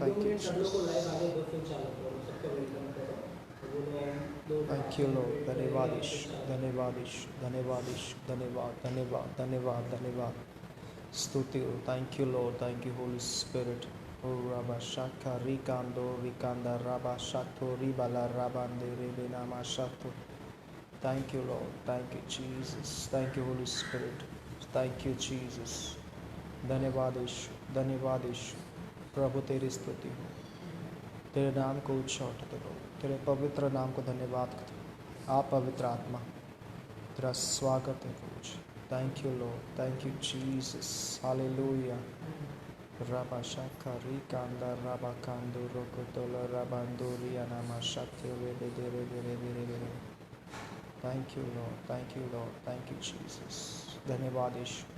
Thank you, Jesus. Thank you, Lord. धन्यवाद ईश्वर, धन्यवाद ईश्वर, धन्यवाद ईश्वर, धन्यवाद, धन्यवाद, धन्यवाद, धन्यवाद. स्तुति हो. Thank you, Lord. Thank you, Holy Spirit. O Rabba Shaka Rikando Rikanda Rabba Shato Ribala Rabande Rebenama Shato. Thank you, Lord. Thank you, Jesus. Thank you, Holy Spirit. Thank you, Jesus. धन्यवाद ईश्वर, धन्यवाद ईश्वर. प्रभु तेरी स्तुति हो. तेरे नाम को उच्चारते हो. तेरे पवित्र नाम को धन्यवाद करते हो. आप पवित्र आत्मा, तेरा स्वागत है प्रभु जी. Thank you, Lord. Thank you, Jesus. Hallelujah. Rabba Shaka Rikanda Rabba Kando Rokotola Rabandori Anama Shakti Rebe Dere Dere Dere Dere. Thank you, Lord. Thank you, Lord. Thank you, Jesus. धन्यवाद ईश्वर.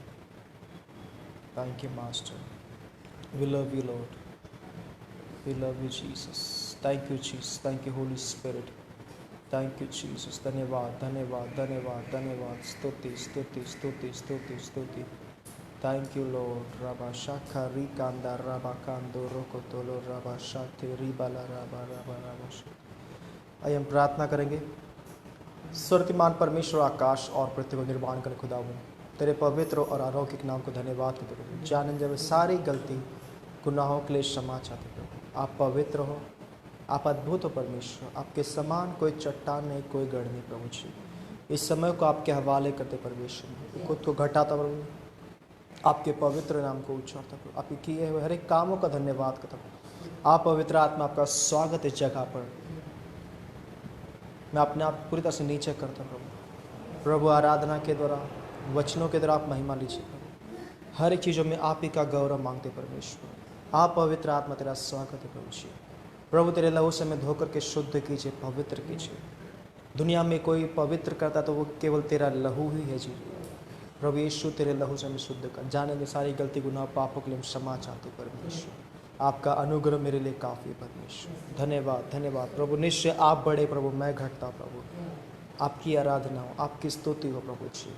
Thank you, Master. We love you, Lord. We love you, Jesus. Thank you, Jesus. Thank you, Holy Spirit. Thank you, Jesus. धन्यवाद, धन्यवाद, धन्यवाद, धन्यवाद. स्तुति, स्तुति, स्तुति, स्तुति, स्तुति. Thank you, Lord. Rabba Shaka Rikanda Rabba Kando Rokotolo Rabba Shati Ribala Rabba Rabba Rabba Shati. आइए हम प्रार्थना करेंगे. सर्वशक्तिमान परमेश्वर, आकाश और पृथ्वी का निर्माण कर खुदावन, तेरे पवित्र और अलौकिक नाम को धन्यवाद करते प्रभु. जाने जब सारी गलती गुनाहों के लिए क्षमा चाहते प्रभु. आप पवित्र हो, आप अद्भुत हो परमेश्वर. आपके समान कोई चट्टान नहीं, कोई गढ़ नहीं प्रभु जी. इस समय को आपके हवाले करते परमेश्वर. खुद को घटाता प्रभु, आपके पवित्र नाम को उच्चारता प्रभु. आपके किए हुए हर एक कामों का धन्यवाद करता प्रभु. आप पवित्र आत्मा, आपका स्वागत इस जगह पर. मैं अपने आप पूरी तरह से नीचे करता प्रभु. प्रभु आराधना के द्वारा, वचनों के द्वारा आप महिमा लीजिए प्रभु. हर एक चीज़ों में आप ही का गौरव मांगते परमेश्वर. आप पवित्र आत्मा, तेरा स्वागत है प्रभु जी. प्रभु तेरे लहू से मैं धोकर के शुद्ध कीजिए, पवित्र कीजिए. दुनिया में कोई पवित्र करता तो वो केवल तेरा लहू ही है जी. प्रभु यीशु, तेरे लहू से मैं शुद्ध कर. जाने में सारी गलती गुनाह पापों के लिए क्षमा चाहते परमेश्वर. आपका अनुग्रह मेरे लिए काफ़ी परमेश्वर. धन्यवाद, धन्यवाद प्रभु. निश्चय आप बड़े प्रभु, मैं घटता प्रभु. आपकी आराधना हो, आपकी स्तुति हो प्रभु जी.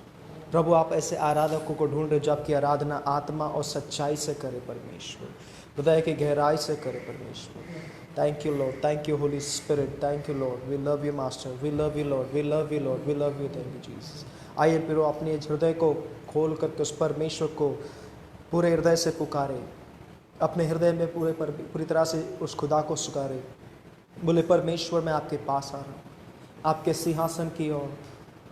प्रभु आप ऐसे आराधकों को ढूंढ रहे जो आपकी आराधना आत्मा और सच्चाई से करे परमेश्वर. हृदय की गहराई से करे परमेश्वर. Thank you Lord. Thank you Holy Spirit. Thank you Lord. We love you master. We love you Lord. We love you Lord. We love you. Thank you Jesus. आइए फिर अपने हृदय को खोल करके उस परमेश्वर को पूरे हृदय से पुकारे. अपने हृदय में पूरी तरह से उस खुदा को स्वीकारे. बोले परमेश्वर मैं आपके पास आ रहा हूँ, आपके सिंहासन की ओर,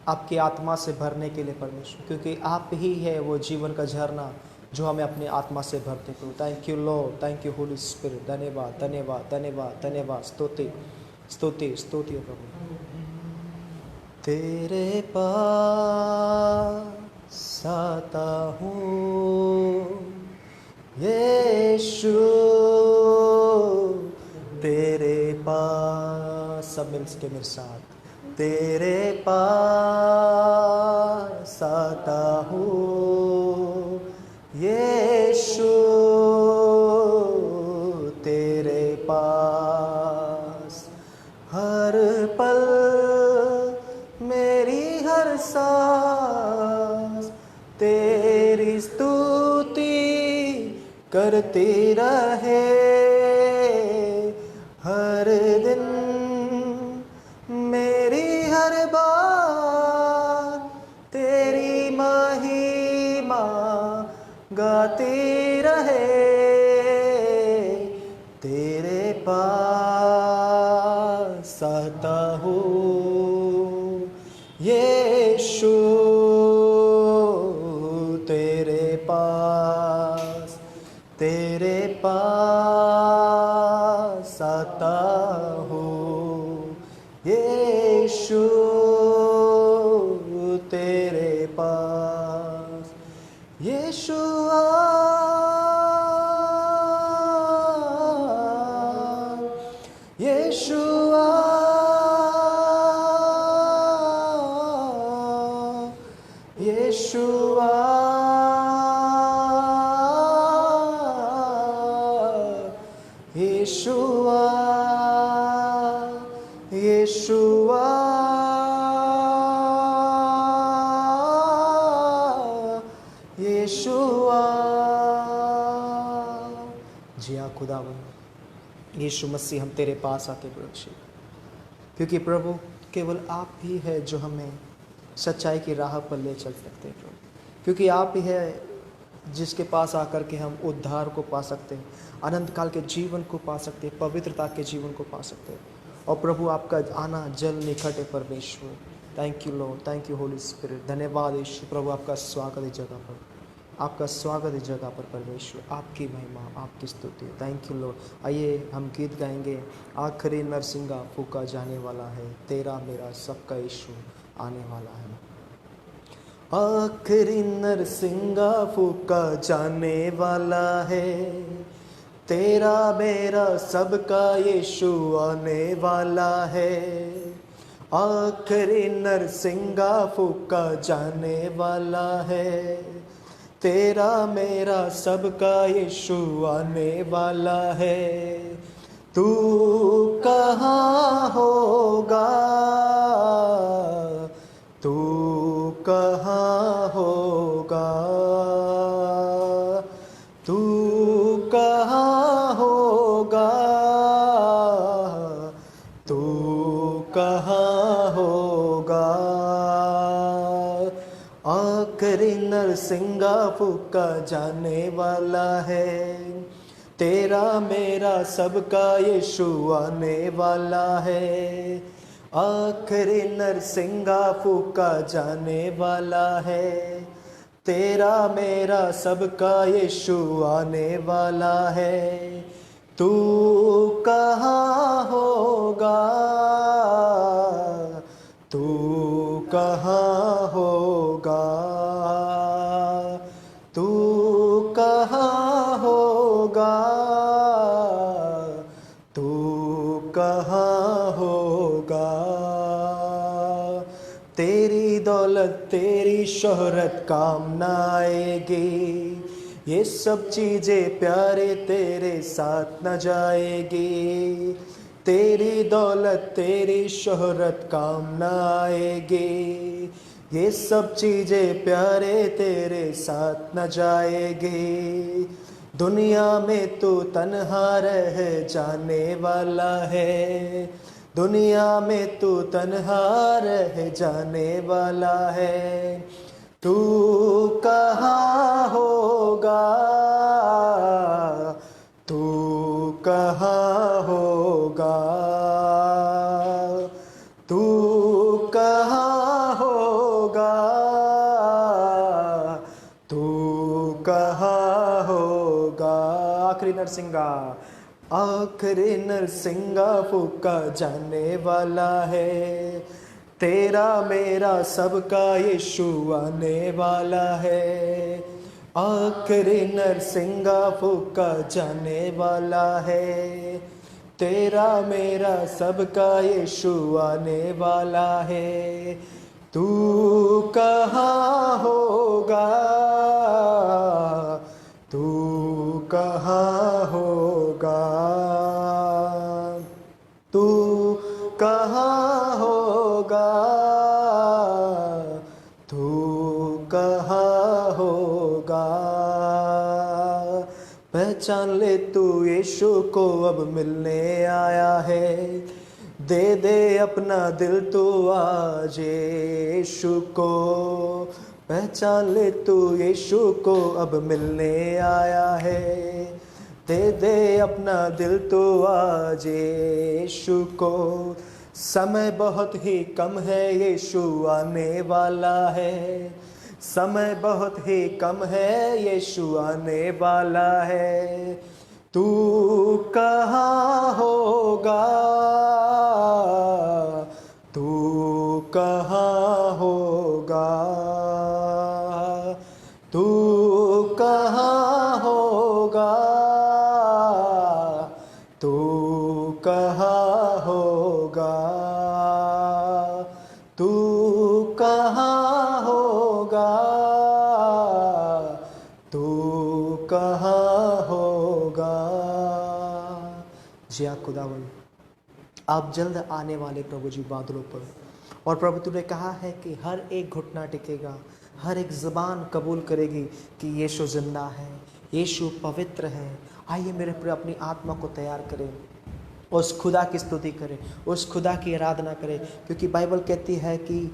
आपकी आत्मा से भरने के लिए परमेश्वर, क्योंकि आप ही है वो जीवन का झरना जो हमें अपनी आत्मा से भरते प्रभु. Thank you Lord. Thank you Holy Spirit. धन्यवाद, धन्यवाद, धन्यवाद, धन्यवाद. स्तुति, स्तुति, स्तुति प्रभु. तेरे पास आता हूँ यीशु, तेरे पास. सब मिल के मेरे साथ. तेरे पास आता हूँ यीशु, तेरे पास हर पल मेरी हर सांस तेरी स्तुति करती रहे. हर दिन मेरी हर बात तेरी महिमा गाती रहे. तेरे पास आता हूँ यीशु, तेरे पास, तेरे पास आता हूँ यीशु, तेरे पास. यीशुआ यीशुआ यीशुआ यीशुआ यीशुआ यीशुआ. जी हाँ खुदावन, यीशु मसीह हम तेरे पास आके प्रभु, क्योंकि प्रभु केवल आप ही है जो हमें सच्चाई की राह पर ले चल सकते हैं प्रभु, क्योंकि आप ही है जिसके पास आकर के हम उद्धार को पा सकते हैं, अनंत काल के जीवन को पा सकते हैं, पवित्रता के जीवन को पा सकते हैं। और प्रभु आपका आना जल निकट है परमेश्वर। Thank you Lord, thank you Holy Spirit. धन्यवाद यीशु प्रभु, आपका स्वागत इस जगह पर, आपका स्वागत इस जगह पर परमेश्वर, आपकी महिमा, आपकी स्तुति। Thank you Lord. आइए हम गीत गाएंगे। आखिरी नरसिंगा फूका जाने वाला है, तेरा मेरा सबका यीशु आने वाला है। आखिरी नरसिंगा फूका जाने वाला है, तेरा मेरा सबका यीशु आने वाला है। आखिरी नरसिंगा फूका जाने वाला है, तेरा मेरा सबका यीशु आने वाला है। तू कहाँ होगा, तू कहाँ होगा, तू कहाँ होगा, तू कहाँ होगा। आखिरी नरसिंगा फूका जाने वाला है, तेरा मेरा सबका यीशु आने वाला है। आखिरी नरसिंगा फूका जाने वाला है, तेरा मेरा सबका यीशु आने वाला है। तू कहाँ होगा, तू कहाँ होगा, तू कहाँ होगा, तू कहाँ होगा। तेरी दौलत तेरी शोहरत काम न आएगी, ये सब चीजें प्यारे तेरे साथ न जाएगी। तेरी दौलत तेरी शोहरत काम न आएगी, ये सब चीजें प्यारे तेरे साथ न जाएगी। दुनिया में तू तन्हा रह जाने वाला है, दुनिया में तू तन्हा रह जाने वाला है। तू कहाँ होगा, तू कहाँ होगा, तू कहाँ होगा, तू कहाँ होगा। आखिरी नरसिंगा, आखिरी नरसिंगा फूका जाने वाला है, तेरा मेरा सबका यीशु आने वाला है। आखिरी नरसिंगा फूका जाने वाला है, तेरा मेरा सबका यीशु आने वाला है। तू कहाँ होगा, तू कहाँ होगा, तू कहाँ होगा, तू कहाँ होगा। पहचान ले तू यीशु को अब मिलने आया है, दे दे अपना दिल तू आज यीशु को। पहचान ले तू यीशु को अब मिलने आया है, दे दे अपना दिल तू आज यीशु को। समय बहुत ही कम है, यीशु आने वाला है, समय बहुत ही कम है, यीशु आने वाला है। तू कहाँ होगा, तू कहाँ होगा, तू कहाँ होगा, तू कहाँ होगा, तू कहाँ होगा, तू कहाँ होगा। जी हाँ खुदावन, आप जल्द आने वाले प्रभु जी बादलों पर, और प्रभु तूने कहा है कि हर एक घुटना टिकेगा, हर एक ज़बान कबूल करेगी कि यीशु जिंदा है, यीशु पवित्र है। आइए मेरे प्रभु अपनी आत्मा को तैयार करें, उस खुदा की स्तुति करें, उस खुदा की आराधना करें, क्योंकि बाइबल कहती है कि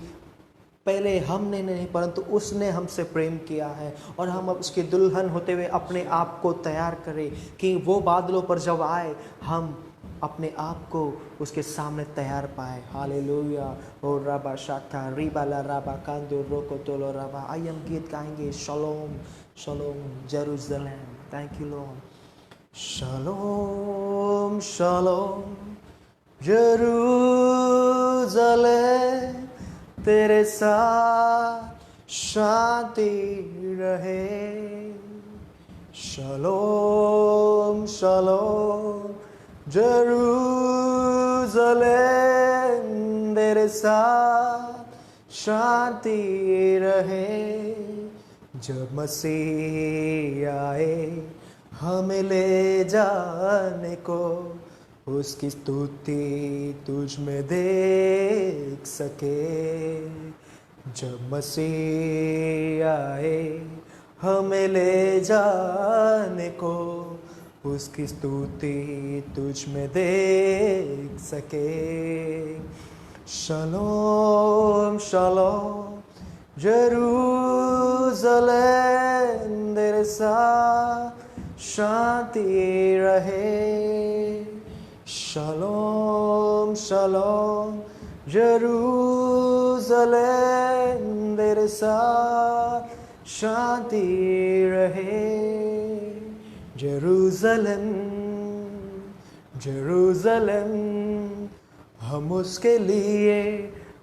पहले हमने नहीं परंतु उसने हमसे प्रेम किया है, और हम अब उसके दुल्हन होते हुए अपने आप को तैयार करें कि वो बादलों पर जब आए हम अपने आप को उसके सामने तैयार पाए। हालेलुया। ओ राबा शाखा रिबाला राबा कांदो रोको तोलो राबा। आइए हम गीत गाएंगे, shalom shalom Jerusalem. Thank you Lord. Shalom shalom Jerusalem, तेरे साथ शांति रहे। शलोम शलोम जेरूशलेम, तेरे साथ शांति रहे। जब मसीह आए हमें ले जाने को, उसकी स्तुति तुझ में देख सके। जब मसीह आए हमें ले जाने को, उसकी स्तुति तुझ में देख सके। शलोम शलोम जेरूशलेम, तेरे साथ शांति रहे। शलोम शलोम जेरूशलेम, तेरे साथ शांति रहे। जेरूशलेम जेरूशलेम, हम उसके लिए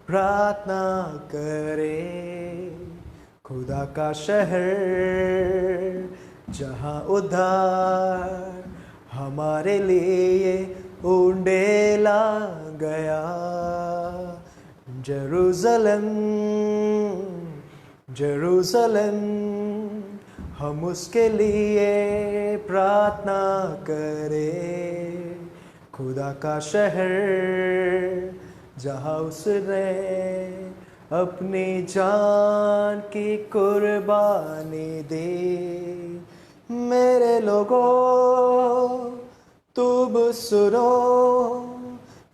प्रार्थना करें। खुदा का शहर जहाँ उद्धार हमारे लिए उंडेला गया। जेरूशलेम जेरूशलेम, हम उसके लिए प्रार्थना करें। खुदा का शहर जहाँ उसने अपनी जान की कुर्बानी दी। मेरे लोगों तुम सुनो,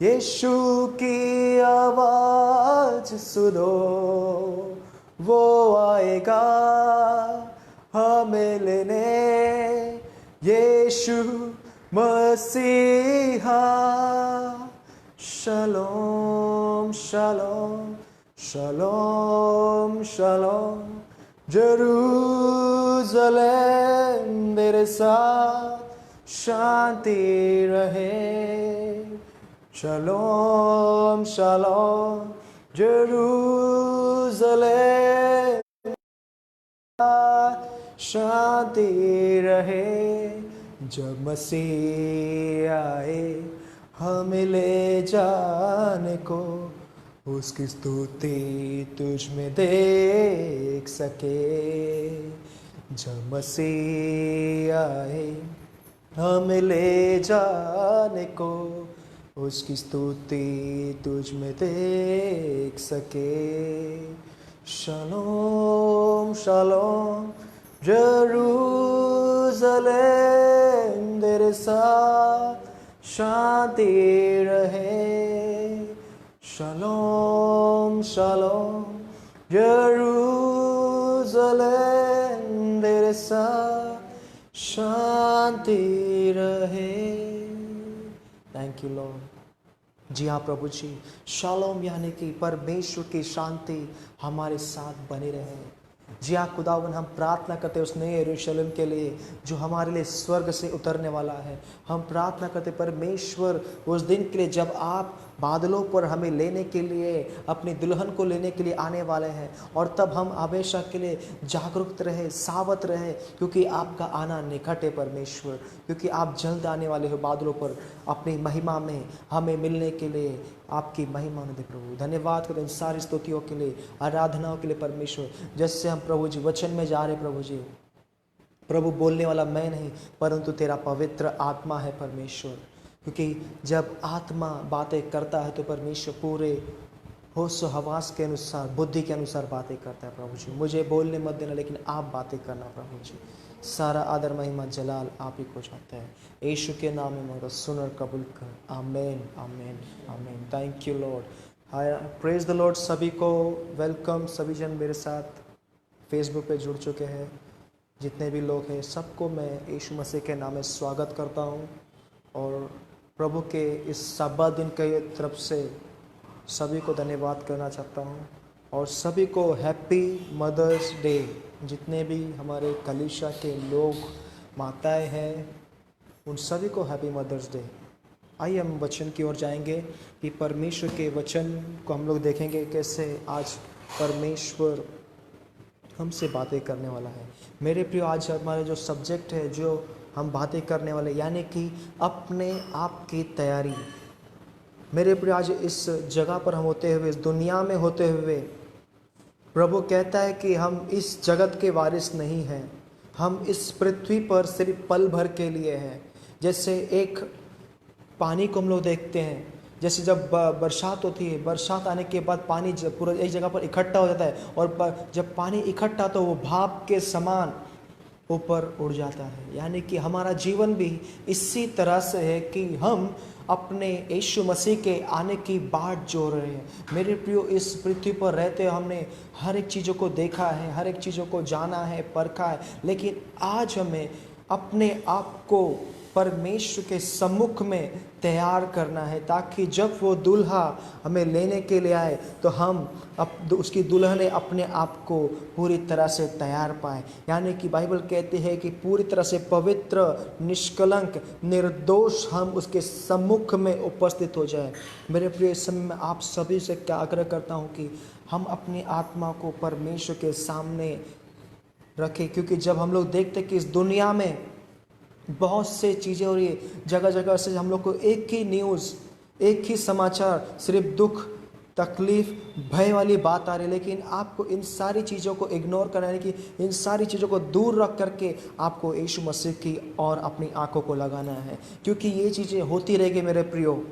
यीशु की आवाज सुनो। वो आएगा हमें लेने, यीशु मसीहा। शलोम शलोम शलोम शलोम जेरूशलेम, तेरे साथ शांति रहे। शलोम शलोम जेरूशलेम, शांति रहे। जब मसीह आए हमें ले जाने को, उसकी स्तुति तुझ में देख सके। जब मसीह आए हमें ले जाने को, उसकी स्तुति तुझ में देख सके। शलोम शलोम जेरूशलेम, तेरे साथ शांति रहे। शलोम शलोम जेरूशलेम, तेरे साथ शांति रहे। Thank you Lord. जी हाँ प्रभु जी, शालोम यानी कि परमेश्वर की शांति हमारे साथ बनी रहे। जी हाँ खुदावन, हम प्रार्थना करते हैं उस नए यरूशलेम के लिए जो हमारे लिए स्वर्ग से उतरने वाला है। हम प्रार्थना करते परमेश्वर उस दिन के लिए जब आप बादलों पर हमें लेने के लिए, अपनी दुल्हन को लेने के लिए आने वाले हैं, और तब हम हमेशा के लिए जागरूक रहे, सावध रहे, क्योंकि आपका आना निकट है परमेश्वर। क्योंकि आप जल्द आने वाले हो बादलों पर अपनी महिमा में हमें मिलने के लिए। आपकी महिमा में दे प्रभु। धन्यवाद करते हैं सारी स्तुतियों के लिए, आराधनाओं के लिए परमेश्वर। जैसे हम प्रभु जी वचन में जा रहे प्रभु जी, प्रभु बोलने वाला मैं नहीं परंतु तेरा पवित्र आत्मा है परमेश्वर। क्योंकि जब आत्मा बातें करता है तो परमेश्वर पूरे हो सो हवास के अनुसार, बुद्धि के अनुसार बातें करता है प्रभु जी। मुझे बोलने मत देना, लेकिन आप बातें करना प्रभु जी। सारा आदर महिमा जलाल आप ही को चाहते हैं। यीशु के नाम में मेरा सुनर कबूल कर। Amen amen amen. Thank you Lord. Hi, praise the Lord. सभी को वेलकम। सभी जन मेरे साथ फेसबुक पे जुड़ चुके हैं, जितने भी लोग हैं सबको मैं यीशु मसीह के नाम में स्वागत करता हूँ। और प्रभु के इस सब्बात दिन के तरफ से सभी को धन्यवाद करना चाहता हूँ। और सभी को हैप्पी मदर्स डे। जितने भी हमारे कलीसिया के लोग, माताएं हैं, उन सभी को हैप्पी मदर्स डे। आइए हम वचन की ओर जाएंगे कि परमेश्वर के वचन को हम लोग देखेंगे कैसे आज परमेश्वर हमसे बातें करने वाला है। मेरे प्रिय, आज हमारे जो सब्जेक्ट है, जो हम बातें करने वाले, यानी कि अपने आप की तैयारी। मेरे प्रिय, आज इस जगह पर हम होते हुए, इस दुनिया में होते हुए, प्रभु कहता है कि हम इस जगत के वारिस नहीं हैं। हम इस पृथ्वी पर सिर्फ पल भर के लिए हैं। जैसे एक पानी को हम लोग देखते हैं, जैसे जब बरसात होती है, बरसात आने के बाद पानी पूरा एक जगह पर इकट्ठा हो जाता है, और जब पानी इकट्ठा तो वो भाप के समान ऊपर उड़ जाता है। यानी कि हमारा जीवन भी इसी तरह से है कि हम अपने यीशु मसीह के आने की बाट जोड़ रहे हैं। मेरे प्रियो, इस पृथ्वी पर रहते हमने हर एक चीज़ों को देखा है, हर एक चीज़ों को जाना है, परखा है, लेकिन आज हमें अपने आप को परमेश्वर के सम्मुख में तैयार करना है, ताकि जब वो दूल्हा हमें लेने के लिए आए तो हम उसकी दुल्हने अपने आप को पूरी तरह से तैयार पाए। यानी कि बाइबल कहती है कि पूरी तरह से पवित्र, निष्कलंक, निर्दोष हम उसके सम्मुख में उपस्थित हो जाए। मेरे प्रिय, समय में आप सभी से क्या आग्रह करता हूँ कि हम अपनी आत्मा को परमेश्वर के सामने रखें, क्योंकि जब हम लोग देखते कि इस दुनिया में बहुत से चीज़ें हो रही है, जगह जगह से हम लोग को एक ही न्यूज़, एक ही समाचार, सिर्फ दुख, तकलीफ, भय वाली बात आ रही है। लेकिन आपको इन सारी चीज़ों को इग्नोर करना है, कि इन सारी चीज़ों को दूर रख करके आपको यीशु मसीह की और अपनी आंखों को लगाना है, क्योंकि ये चीज़ें होती रहेगी मेरे प्रियो।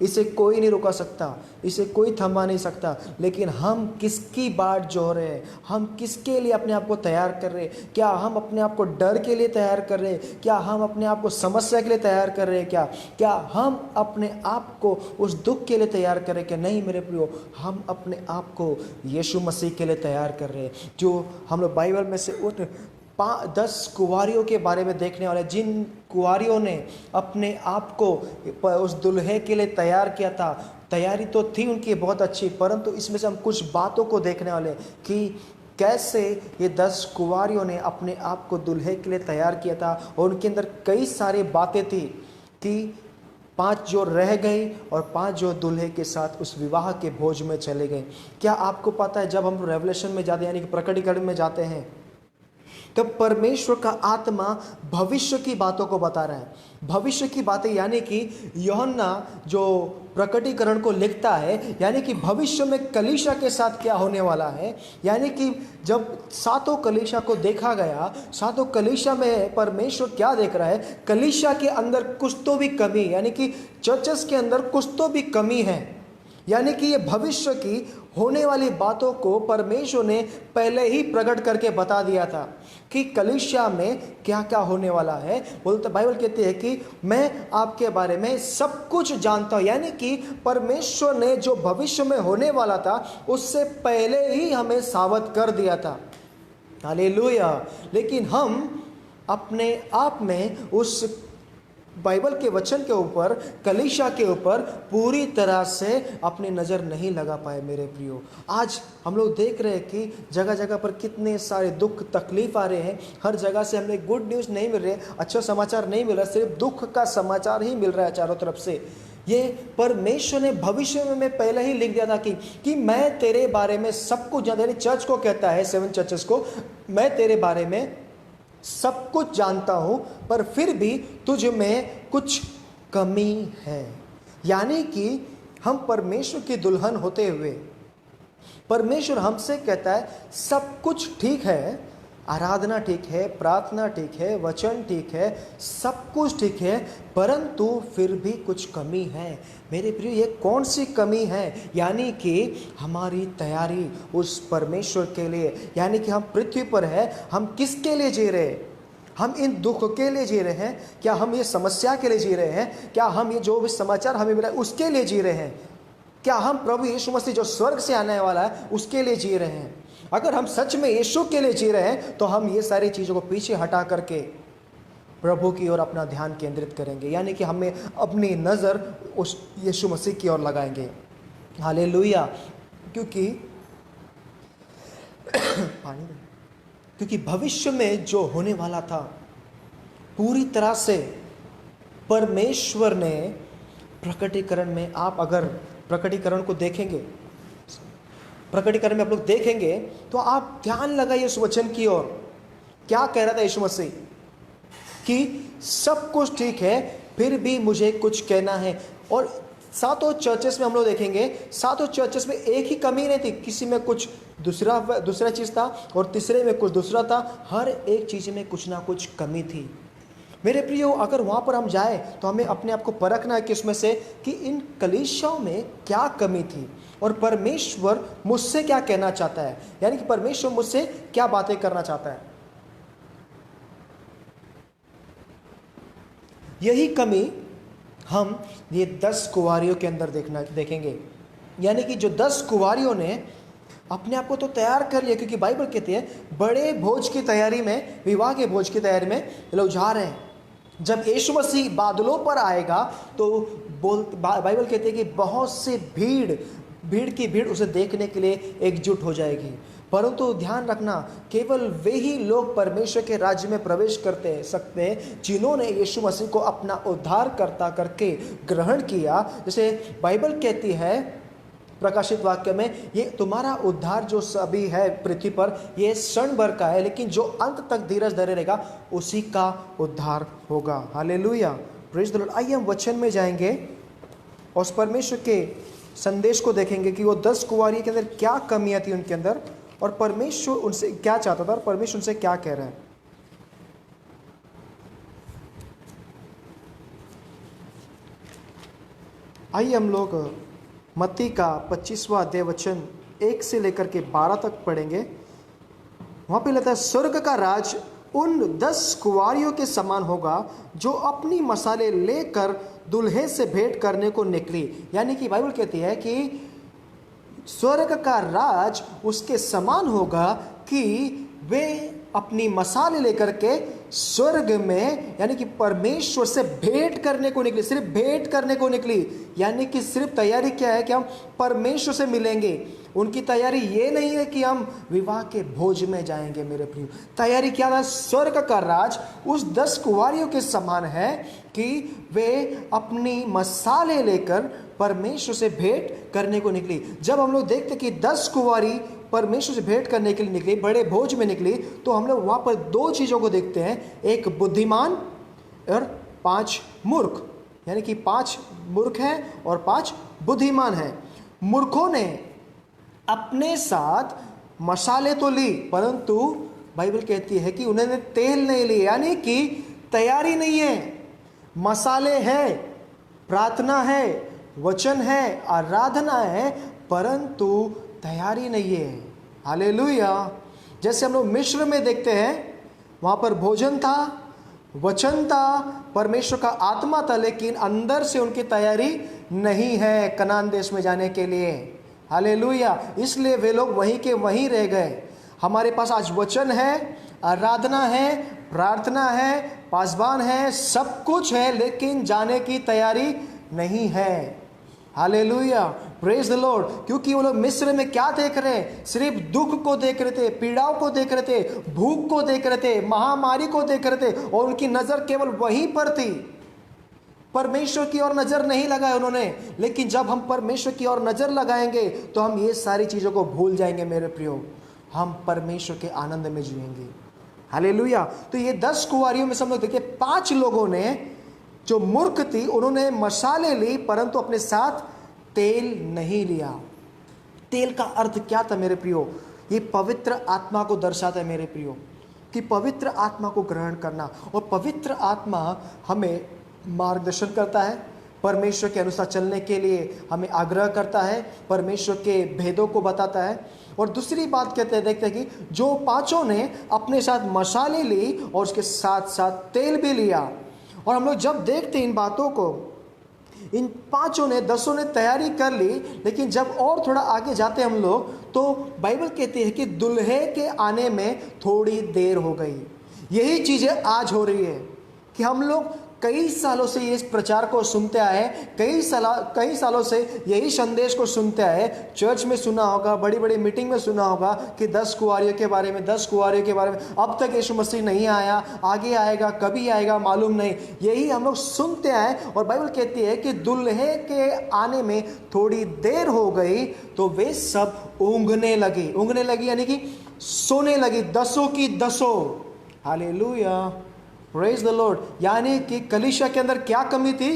इसे कोई नहीं रुका सकता, इसे कोई थमा नहीं सकता। लेकिन हम किसकी बाट जो रहे हैं, हम किसके लिए अपने आप को तैयार कर रहे हैं? क्या हम अपने आप को डर के लिए तैयार कर रहे हैं? क्या हम अपने आप को समस्या के लिए तैयार कर रहे हैं? क्या हम अपने आप को उस दुख के लिए तैयार कर रहे हैं? क्या नहीं मेरे प्रियो, हम अपने आप को यीशु मसीह के लिए तैयार कर रहे हैं। जो हम लोग बाइबल में से उन 10 कुंवारियों के बारे में देखने वाले, जिन कुंवारियों ने अपने आप को उस दुल्हे के लिए तैयार किया था। तैयारी तो थी उनकी बहुत अच्छी, परंतु इसमें से हम कुछ बातों को देखने वाले कि कैसे ये 10 कुंवारियों ने अपने आप को दुल्हे के लिए तैयार किया था। और उनके अंदर कई सारी बातें थी कि 5 जो रह गई और 5 जो दूल्हे के साथ उस विवाह के भोज में चले गए। क्या आपको पता है, जब हम रेवलेशन में जाते हैं, यानी कि प्रकटीकरण में जाते हैं, तब परमेश्वर का आत्मा भविष्य की बातों को बता रहा है। भविष्य की बातें, यानी कि यूहन्ना जो प्रकटीकरण को लिखता है, यानी कि भविष्य में कलीसिया के साथ क्या होने वाला है। यानी कि जब 7 कलीसिया को देखा गया, 7 कलीसिया में परमेश्वर क्या देख रहा है, कलीसिया के अंदर कुछ तो भी कमी, यानी कि चर्चेस के अंदर कुछ तो भी कमी है। यानी कि ये भविष्य की होने वाली बातों को परमेश्वर ने पहले ही प्रकट करके बता दिया था कि कलीसिया में क्या क्या होने वाला है। बोलते बाइबल कहती है कि मैं आपके बारे में सब कुछ जानता हूँ। यानी कि परमेश्वर ने जो भविष्य में होने वाला था उससे पहले ही हमें सावध कर दिया था। हालेलुया। लेकिन हम अपने आप में उस बाइबल के वचन के ऊपर, कलीसिया के ऊपर पूरी तरह से अपनी नज़र नहीं लगा पाए। मेरे प्रियो, आज हम लोग देख रहे हैं कि जगह जगह पर कितने सारे दुख तकलीफ आ रहे हैं। हर जगह से हमें गुड न्यूज़ नहीं मिल रहे, अच्छा समाचार नहीं मिल रहा, सिर्फ दुख का समाचार ही मिल रहा है चारों तरफ से। ये परमेश्वर ने भविष्य में पहले ही लिख दिया था कि मैं तेरे बारे में सब कुछ जानता हूं। चर्च को कहता है, 7 चर्चेस को, मैं तेरे बारे में सब कुछ जानता हूं, पर फिर भी तुझ में कुछ कमी है। यानी कि हम परमेश्वर की दुल्हन होते हुए परमेश्वर हमसे कहता है सब कुछ ठीक है, आराधना ठीक है, प्रार्थना ठीक है, वचन ठीक है, सब कुछ ठीक है, परंतु फिर भी कुछ कमी है। मेरे प्रिय, ये कौन सी कमी है? यानी कि हमारी तैयारी उस परमेश्वर के लिए, यानी कि हम पृथ्वी पर है, हम किसके लिए जी रहे हैं? हम इन दुख के लिए जी रहे हैं? क्या हम ये समस्या के लिए जी रहे हैं? क्या हम ये जो भी समाचार हमें मिला उसके लिए जी रहे हैं? क्या हम प्रभु यीशु मसीह जो स्वर्ग से आने वाला है उसके लिए जी रहे हैं? अगर हम सच में यीशु के लिए जी रहे हैं तो हम ये सारी चीज़ों को पीछे हटा करके प्रभु की ओर अपना ध्यान केंद्रित करेंगे, यानी कि हमें अपनी नज़र उस यीशु मसीह की ओर लगाएंगे। हालेलुया। क्योंकि क्योंकि भविष्य में जो होने वाला था, पूरी तरह से परमेश्वर ने प्रकटीकरण में, आप अगर प्रकटीकरण को देखेंगे, प्रकटीकरण में आप लोग देखेंगे तो आप ध्यान लगाइए उस वचन की ओर। क्या कह रहा था यीशु मसीह? कि सब कुछ ठीक है, फिर भी मुझे कुछ कहना है। और सातों चर्चेस में हम लोग देखेंगे, सातों चर्चेस में एक ही कमी नहीं थी। किसी में कुछ दूसरा चीज़ था और तीसरे में कुछ दूसरा था। हर एक चीज़ में कुछ ना कुछ कमी थी। मेरे प्रियो, अगर वहाँ पर हम जाए तो हमें अपने आप को परखना है कि उसमें से कि इन कलीसियाओं में क्या कमी थी और परमेश्वर मुझसे क्या कहना चाहता है, यानी कि परमेश्वर मुझसे क्या बातें करना चाहता है। यही कमी हम ये 10 कुंवारियों के अंदर देखेंगे। यानी कि जो 10 कुंवारियों ने अपने आप को तो तैयार कर लिया, क्योंकि बाइबल कहती है बड़े भोज की तैयारी में, विवाह के भोज की तैयारी में लोग जा रहे हैं। जब यीशु मसीह बादलों पर आएगा तो बाइबल कहती है कि बहुत से भीड़ की भीड़ उसे देखने के लिए एकजुट हो जाएगी। परंतु ध्यान रखना, केवल वे ही लोग परमेश्वर के राज्य में प्रवेश करते सकते हैं जिन्होंने यीशु मसीह को अपना उद्धारकर्ता करके ग्रहण किया। जैसे बाइबल कहती है प्रकाशित वाक्य में, ये तुम्हारा उद्धार जो सभी है पृथ्वी पर, ये क्षण भर का है, लेकिन जो अंत तक धीरज धरे रहेगा उसी का उद्धार होगा। Hallelujah, praise the Lord. आइए हम वचन में जाएंगे और उस परमेश्वर के संदेश को देखेंगे कि वो 10 कुंवारी के अंदर क्या कमियां थी उनके अंदर, और परमेश्वर उनसे क्या चाहता था और परमेश्वर उनसे क्या कह रहा है। आइए हम लोग मत्ती का 25वां अध्याय वचन 1 से लेकर के 12 तक पढ़ेंगे। वहां पे लिखा है, स्वर्ग का राज उन 10 कुंवारियों के समान होगा जो अपनी मसाले लेकर दूल्हे से भेंट करने को निकली। यानी कि बाइबल कहती है कि स्वर्ग का राज उसके समान होगा कि वे अपनी मसाले लेकर के स्वर्ग में, यानी कि परमेश्वर से भेंट करने को निकली। सिर्फ भेंट करने को निकली, यानी कि सिर्फ तैयारी क्या है कि हम परमेश्वर से मिलेंगे। उनकी तैयारी ये नहीं है कि हम विवाह के भोज में जाएंगे। मेरे प्रिय, तैयारी क्या है? स्वर्ग का राज उस 10 कुंवारियों के समान है कि वे अपनी मसाले लेकर परमेश्वर से भेंट करने को निकली। जब हम लोग देखते कि 10 कुंवारी परमेश्वर से भेंट करने के लिए निकली, बड़े भोज में निकली, तो हम लोग वहाँ पर 2 चीज़ों को देखते हैं, एक बुद्धिमान और 5 मूर्ख। यानी कि 5 मूर्ख हैं और 5 बुद्धिमान हैं। मूर्खों ने अपने साथ मसाले तो ली, परंतु बाइबल कहती है कि उन्होंने तेल नहीं लिए, यानी कि तैयारी नहीं है। मसाले हैं, प्रार्थना है, वचन है, आराधना है, परंतु तैयारी नहीं है। हालेलुया। जैसे हम लोग मिस्र में देखते हैं, वहाँ पर भोजन था, वचन था, परमेश्वर का आत्मा था, लेकिन अंदर से उनकी तैयारी नहीं है कनान देश में जाने के लिए। हालेलुया। इसलिए वे लोग वहीं के वहीं रह गए। हमारे पास आज वचन है, आराधना है, प्रार्थना है, पासबान है, सब कुछ है, लेकिन जाने की तैयारी नहीं है। Hallelujah, praise the Lord. क्योंकि वो लोग मिस्र में क्या देख रहे हैं? सिर्फ दुख को देख रहे थे, पीड़ाओं को देख रहे थे, भूख को देख रहे थे, महामारी को देख रहे थे, और उनकी नजर केवल वहीं पर थी। परमेश्वर की ओर नजर नहीं लगाए उन्होंने। लेकिन जब हम परमेश्वर की ओर नजर लगाएंगे तो हम ये सारी चीजों को भूल जाएंगे। मेरे प्रियो, हम परमेश्वर के आनंद में जिएंगे। हालेलुया। तो ये 10 कुंवारियों में हम लोग देखिए, 5 लोगों ने जो मूर्ख थी, उन्होंने मसाले ली परंतु अपने साथ तेल नहीं लिया। तेल का अर्थ क्या था मेरे प्रियो? ये पवित्र आत्मा को दर्शाता है मेरे प्रियो। कि पवित्र आत्मा को ग्रहण करना, और पवित्र आत्मा हमें मार्गदर्शन करता है, परमेश्वर के अनुसार चलने के लिए हमें आग्रह करता है, परमेश्वर के भेदों को बताता है। और दूसरी बात कहते हैं, देखते हैं कि जो पांचों ने अपने साथ मशालें ली और उसके साथ साथ तेल भी लिया। और हम लोग जब देखते हैं इन बातों को, इन पांचों ने 10 ने तैयारी कर ली, लेकिन जब और थोड़ा आगे जाते हम लोग तो बाइबल कहती है कि दुल्हे के आने में थोड़ी देर हो गई। यही चीजें आज हो रही है कि हम लोग कई सालों से इस प्रचार को सुनते आए, कई सालों से यही संदेश को सुनते आए। चर्च में सुना होगा, बड़ी बड़ी मीटिंग में सुना होगा कि 10 कुंवारियों के बारे में, 10 कुंवारियों के बारे में। अब तक यीशु मसीह नहीं आया, आगे आएगा, कभी आएगा मालूम नहीं, यही हम लोग सुनते आए। और बाइबल कहती है कि दुल्हे के आने में थोड़ी देर हो गई तो वे सब ऊँघने लगी यानी कि सोने लगी, 10 की 10। Hallelujah, praise the Lord. यानी कि कलीसिया के अंदर क्या कमी थी?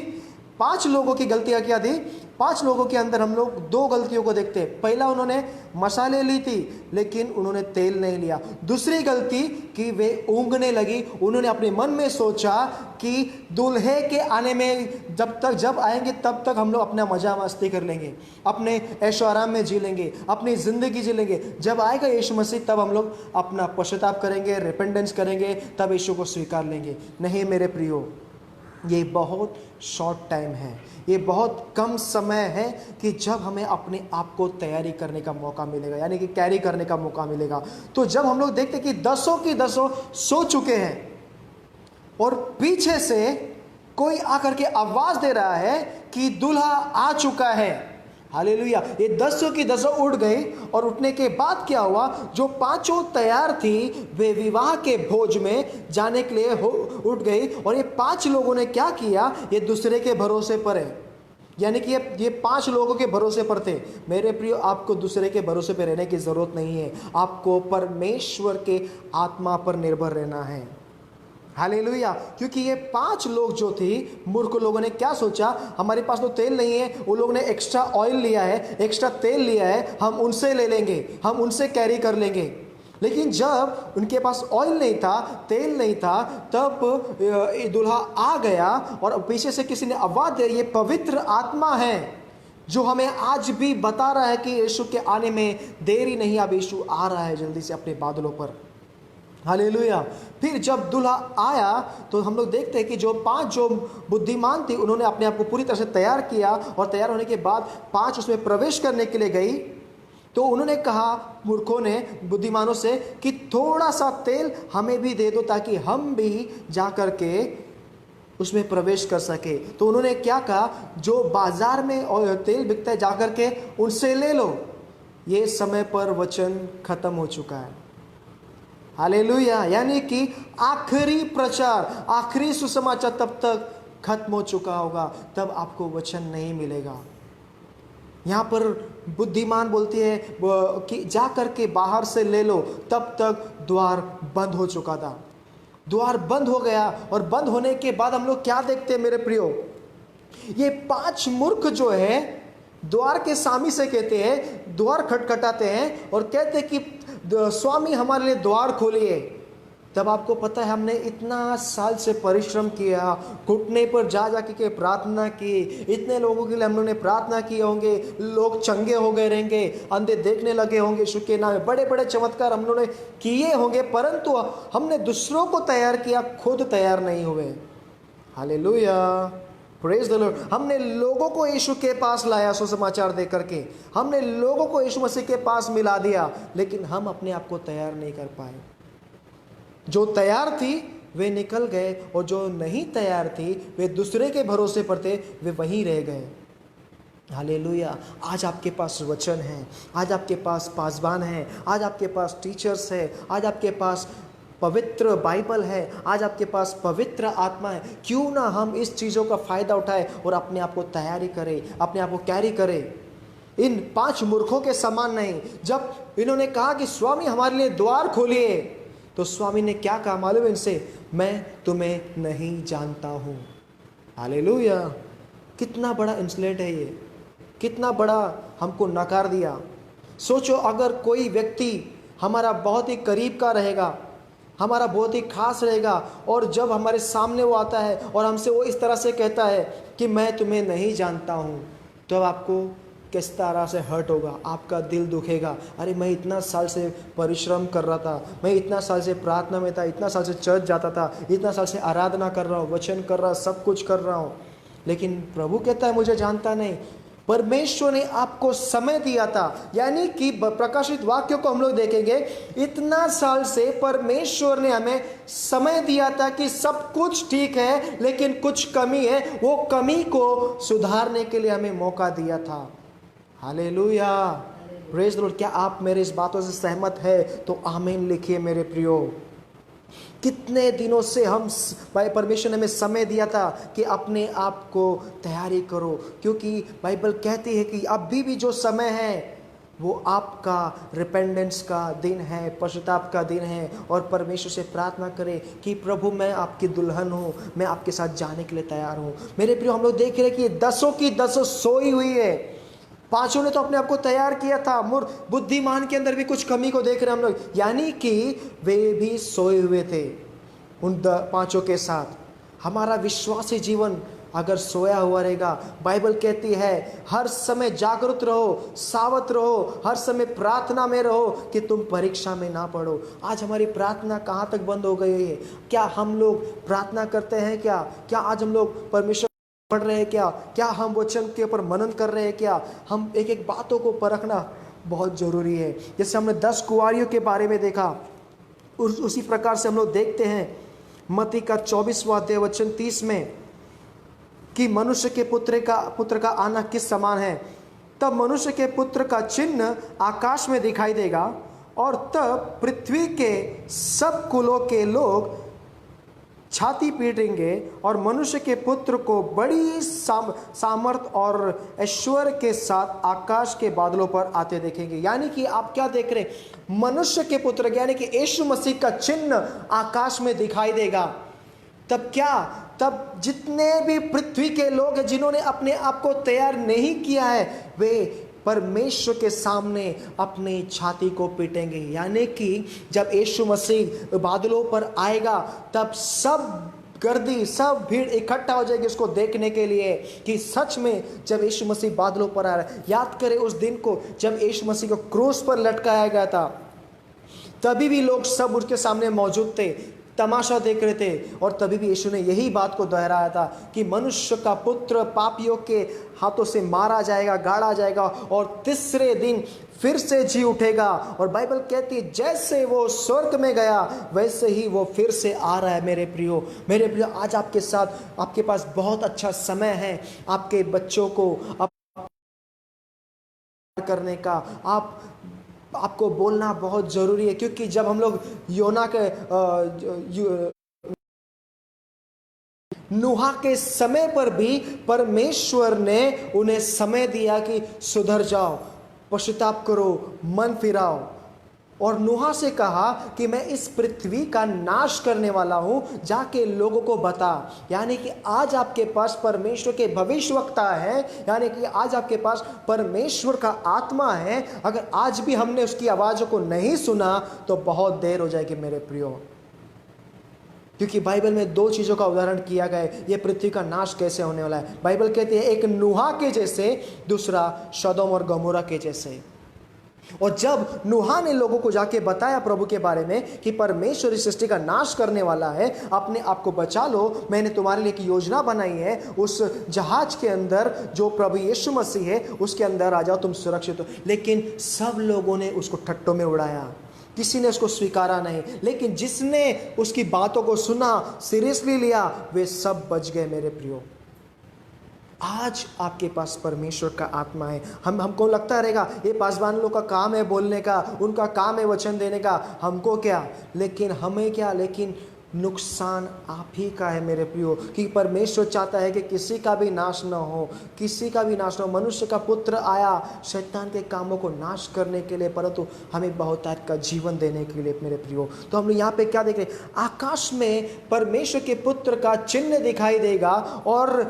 5 लोगों की गलतियां क्या थी? 5 लोगों के अंदर हम लोग 2 गलतियों को देखते हैं। पहला, उन्होंने मसाले ली थी लेकिन उन्होंने तेल नहीं लिया। दूसरी गलती कि वे ऊँघने लगी। उन्होंने अपने मन में सोचा कि दूल्हे के आने में जब आएंगे तब तक हम लोग अपना मजा मस्ती कर लेंगे, अपने ऐशो आराम में जी लेंगे, अपनी ज़िंदगी जी लेंगे। जब आएगा यीशु मसीह तब हम लोग अपना पश्चाताप करेंगे, रिपेंडेंस करेंगे, तब यीशु को स्वीकार लेंगे। नहीं मेरे प्रियो, ये बहुत शॉर्ट टाइम है, ये बहुत कम समय है कि जब हमें अपने आप को तैयारी करने का मौका मिलेगा, यानी कि कैरी करने का मौका मिलेगा। तो जब हम लोग देखते कि 10 की 10 सो चुके हैं और पीछे से कोई आकर के आवाज दे रहा है कि दूल्हा आ चुका है, हालेलुया, ये 10 की 10 उठ गई। और उठने के बाद क्या हुआ? जो 5 तैयार थी वे विवाह के भोज में जाने के लिए उठ गई। और ये 5 लोगों ने क्या किया? ये दूसरे के भरोसे पर है, यानी कि ये 5 लोगों के भरोसे पर थे। मेरे प्रियो, आपको दूसरे के भरोसे पर रहने की जरूरत नहीं है, आपको परमेश्वर के आत्मा पर निर्भर रहना है। हालेलुया, क्योंकि ये 5 लोग जो थी, मूर्ख लोगों ने क्या सोचा? हमारे पास तो तेल नहीं है, वो लोगों ने एक्स्ट्रा ऑयल लिया है, एक्स्ट्रा तेल लिया है, हम उनसे ले लेंगे, हम उनसे कैरी कर लेंगे। लेकिन जब उनके पास ऑयल नहीं था, तेल नहीं था, तब दूल्हा आ गया और पीछे से किसी ने आवाज दी, ये पवित्र आत्मा है जो हमें आज भी बता रहा है कि यीशु के आने में देरी नहीं, अब यीशु आ रहा है जल्दी से अपने बादलों पर। हालेलुया। फिर जब दूल्हा आया तो हम लोग देखते हैं कि जो 5 जो बुद्धिमान थी, उन्होंने अपने आप को पूरी तरह से तैयार किया। और तैयार होने के बाद 5 उसमें प्रवेश करने के लिए गई। तो उन्होंने कहा, मूर्खों ने बुद्धिमानों से, कि थोड़ा सा तेल हमें भी दे दो ताकि हम भी जा कर के उसमें प्रवेश कर सके। तो उन्होंने क्या कहा? जो बाजार में और तेल बिकता है जाकर के उनसे ले लो। ये समय पर वचन खत्म हो चुका है। हालेलुया, यानी कि आखिरी प्रचार, आखिरी सुसमाचार तब तक खत्म हो चुका होगा, तब आपको वचन नहीं मिलेगा। यहाँ पर बुद्धिमान बोलती है कि जा करके बाहर से ले लो, तब तक द्वार बंद हो चुका था। द्वार बंद हो गया और बंद होने के बाद हम लोग क्या देखते हैं मेरे प्रियो? ये 5 मूर्ख जो है द्वार के सामी से कहते हैं, द्वार खटखटाते हैं और कहते हैं कि स्वामी हमारे लिए द्वार खोलिए। तब आपको पता है, हमने इतना साल से परिश्रम किया, घुटने पर जा के प्रार्थना की, इतने लोगों के लिए हम लोगों ने प्रार्थना किए होंगे, लोग चंगे हो गए रहेंगे, अंधे देखने लगे होंगे यीशु के नाम में, बड़े बड़े चमत्कार हम लोगों ने किए होंगे, परंतु हमने दूसरों को तैयार किया, खुद तैयार नहीं हुए। Hallelujah, praise the Lord. हमने लोगों को यीशु के पास लाया सुसमाचार दे करके, हमने लोगों को यीशु मसीह के पास मिला दिया, लेकिन हम अपने आप को तैयार नहीं कर पाए। जो तैयार थी वे निकल गए और जो नहीं तैयार थी वे दूसरे के भरोसे पर थे, वे वहीं रह गए। हालेलुया। आज आपके पास वचन है, आज आपके पास पासबान है, आज आपके पास टीचर्स है, आज आपके पास पवित्र बाइबल है, आज आपके पास पवित्र आत्मा है। क्यों ना हम इस चीज़ों का फ़ायदा उठाएं और अपने आप को तैयारी करें, अपने आप को कैरी करें। इन 5 मूर्खों के समान नहीं। जब इन्होंने कहा कि स्वामी हमारे लिए द्वार खोलिए, तो स्वामी ने क्या कहा मालूम इनसे? मैं तुम्हें नहीं जानता हूँ। हालेलुया। कितना बड़ा इंसल्ट है ये, कितना बड़ा हमको नकार दिया। सोचो, अगर कोई व्यक्ति हमारा बहुत ही करीब का रहेगा, हमारा बहुत ही खास रहेगा। और जब हमारे सामने वो आता है और हमसे वो इस तरह से कहता है कि मैं तुम्हें नहीं जानता हूँ, तो अब आपको किस तरह से हर्ट होगा, आपका दिल दुखेगा। अरे मैं इतना साल से परिश्रम कर रहा था, मैं इतना साल से प्रार्थना में था, इतना साल से चर्च जाता था, इतना साल से आराधना कर रहा हूँ, वचन कर रहा, सब कुछ कर रहा हूँ, लेकिन प्रभु कहता है मुझे जानता नहीं। परमेश्वर ने आपको समय दिया था, यानी कि प्रकाशित वाक्यों को हम लोग देखेंगे, इतना साल से परमेश्वर ने हमें समय दिया था कि सब कुछ ठीक है लेकिन कुछ कमी है, वो कमी को सुधारने के लिए हमें मौका दिया था। Hallelujah, praise the Lord. क्या आप मेरे इस बातों से सहमत है? तो आमीन लिखिए मेरे प्रियो। कितने दिनों से हम भाई परमेश्वर ने हमें समय दिया था कि अपने आप को तैयारी करो, क्योंकि बाइबल कहती है कि अभी भी जो समय है वो आपका रिपेंडेंस का दिन है, पश्चाताप का दिन है। और परमेश्वर से प्रार्थना करें कि प्रभु मैं आपकी दुल्हन हूँ, मैं आपके साथ जाने के लिए तैयार हूँ। मेरे प्रियो, हम लोग देख रहे हैं कि 10 की 10 सोई हुई है, 5 ने तो अपने आप को तैयार किया था। बुद्धिमान के अंदर भी कुछ कमी को देख रहे हैं हम लोग, यानी कि वे भी सोए हुए थे उन 5 के साथ। हमारा विश्वासी जीवन अगर सोया हुआ रहेगा, बाइबल कहती है हर समय जागरूक रहो, सावध रहो, हर समय प्रार्थना में रहो कि तुम परीक्षा में ना पड़ो। आज हमारी प्रार्थना कहाँ तक बंद हो गई है? क्या हम लोग प्रार्थना करते हैं? क्या आज हम लोग परमेश्वर पढ़ रहे हैं? क्या हम वचन के ऊपर मनन कर रहे हैं? क्या हम एक एक बातों को परखना बहुत जरूरी है। जैसे हमने 10 कुंवारियों के बारे में देखा, उसी प्रकार से हम लोग देखते हैं मत्ती का 24वां अध्याय वचन 30 में कि मनुष्य के पुत्र का आना किस समान है। तब मनुष्य के पुत्र का चिन्ह आकाश में दिखाई देगा, और तब पृथ्वी के सब कुलों के लोग छाती पीटेंगे और मनुष्य के पुत्र को बड़ी सामर्थ और ऐश्वर्य के साथ आकाश के बादलों पर आते देखेंगे। यानी कि आप क्या देख रहे हैं? मनुष्य के पुत्र यानी कि यीशु मसीह का चिन्ह आकाश में दिखाई देगा। तब जितने भी पृथ्वी के लोग हैं जिन्होंने अपने आप को तैयार नहीं किया है, वे परमेश्वर के सामने अपनी छाती को पीटेंगे। यानी कि जब यीशु मसीह बादलों पर आएगा, तब सब गर्दी, सब भीड़ इकट्ठा हो जाएगी उसको देखने के लिए कि सच में जब यीशु मसीह बादलों पर आ रहा है। याद करें उस दिन को जब यीशु मसीह को क्रूस पर लटकाया गया था, तभी भी लोग सब उसके सामने मौजूद थे, तमाशा देख रहे थे, और तभी भी यीशु ने यही बात को दोहराया था कि मनुष्य का पुत्र पापियों के हाथों से मारा जाएगा, गाड़ा जाएगा, और तीसरे दिन फिर से जी उठेगा। और बाइबल कहती है जैसे वो स्वर्ग में गया वैसे ही वो फिर से आ रहा है। मेरे प्रियो, आज आपके साथ, आपके पास बहुत अच्छा समय है आपके बच्चों को करने का। आपको बोलना बहुत जरूरी है, क्योंकि जब हम लोग नूहा के समय पर भी परमेश्वर ने उन्हें समय दिया कि सुधर जाओ, पश्चाताप करो, मन फिराओ, और नूहा से कहा कि मैं इस पृथ्वी का नाश करने वाला हूं, जाके लोगों को बता। यानी कि आज आपके पास परमेश्वर के भविष्यवक्ता है, यानी कि आज आपके पास परमेश्वर का आत्मा है। अगर आज भी हमने उसकी आवाज़ों को नहीं सुना तो बहुत देर हो जाएगी मेरे प्रियो, क्योंकि बाइबल में 2 चीज़ों का उदाहरण किया गया है ये पृथ्वी का नाश कैसे होने वाला है। बाइबल कहती है एक नूहा के जैसे, दूसरा सदोम और गमोरा के जैसे। और जब नूहा ने लोगों को जाके बताया प्रभु के बारे में कि परमेश्वर इस सृष्टि का नाश करने वाला है, अपने आप को बचा लो, मैंने तुम्हारे लिए एक योजना बनाई है, उस जहाज के अंदर जो प्रभु यीशु मसीह है उसके अंदर आ जाओ, तुम सुरक्षित हो। लेकिन सब लोगों ने उसको ठट्टों में उड़ाया, किसी ने उसको स्वीकारा नहीं, लेकिन जिसने उसकी बातों को सुना, सीरियसली लिया, वे सब बच गए। मेरे प्रियो, आज आपके पास परमेश्वर का आत्मा है। हमको लगता रहेगा ये पासवान लोग का काम है बोलने का, उनका काम है वचन देने का, हमको क्या, लेकिन हमें क्या, लेकिन नुकसान आप ही का है मेरे प्रियो। कि परमेश्वर चाहता है कि किसी का भी नाश न हो, किसी का भी नाश न हो। मनुष्य का पुत्र आया शैतान के कामों को नाश करने के लिए, परंतु हमें बहुतायत का जीवन देने के लिए मेरे प्रियो। तो हम लोग यहाँ पे क्या देख रहे हैं? आकाश में परमेश्वर के पुत्र का चिन्ह दिखाई देगा, और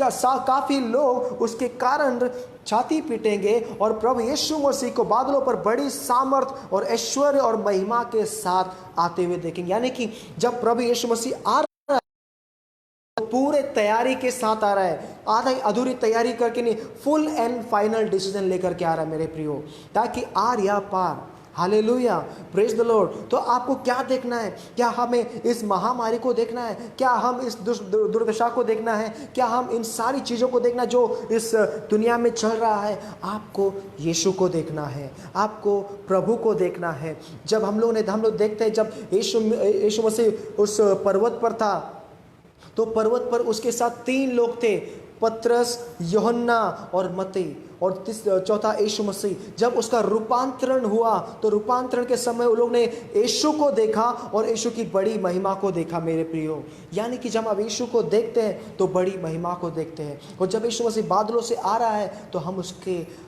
काफ़ी लोग उसके कारण छाती पीटेंगे और प्रभु यीशु मसीह को बादलों पर बड़ी सामर्थ और ऐश्वर्य और महिमा के साथ आते हुए देखेंगे। यानी कि जब प्रभु यीशु मसीह आ रहा है पूरे तैयारी के साथ आ रहा है, आधा अधूरी तैयारी करके नहीं, फुल एंड फाइनल डिसीजन लेकर के आ रहा है मेरे प्रियो, ताकि आर या पार, हालेलुया, प्रेज द लॉर्ड। तो आपको क्या देखना है? क्या हमें इस महामारी को देखना है? क्या हम इस दुर्दशा को देखना है? क्या हम इन सारी चीज़ों को देखना जो इस दुनिया में चल रहा है? आपको यीशु को देखना है, आपको प्रभु को देखना है। जब हम लोग देखते हैं जब यीशु मसीह उस पर्वत पर था, तो पर्वत पर उसके साथ 3 लोग थे, पतरस, यूहन्ना और मत्ती, और चौथा यीशु मसीह। जब उसका रूपांतरण हुआ तो रूपांतरण के समय उन लोग ने यीशु को देखा और यीशु की बड़ी महिमा को देखा मेरे प्रियो। यानी कि जब हम यीशु को देखते हैं तो बड़ी महिमा को देखते हैं, और जब यीशु मसीह बादलों से आ रहा है तो हम उसके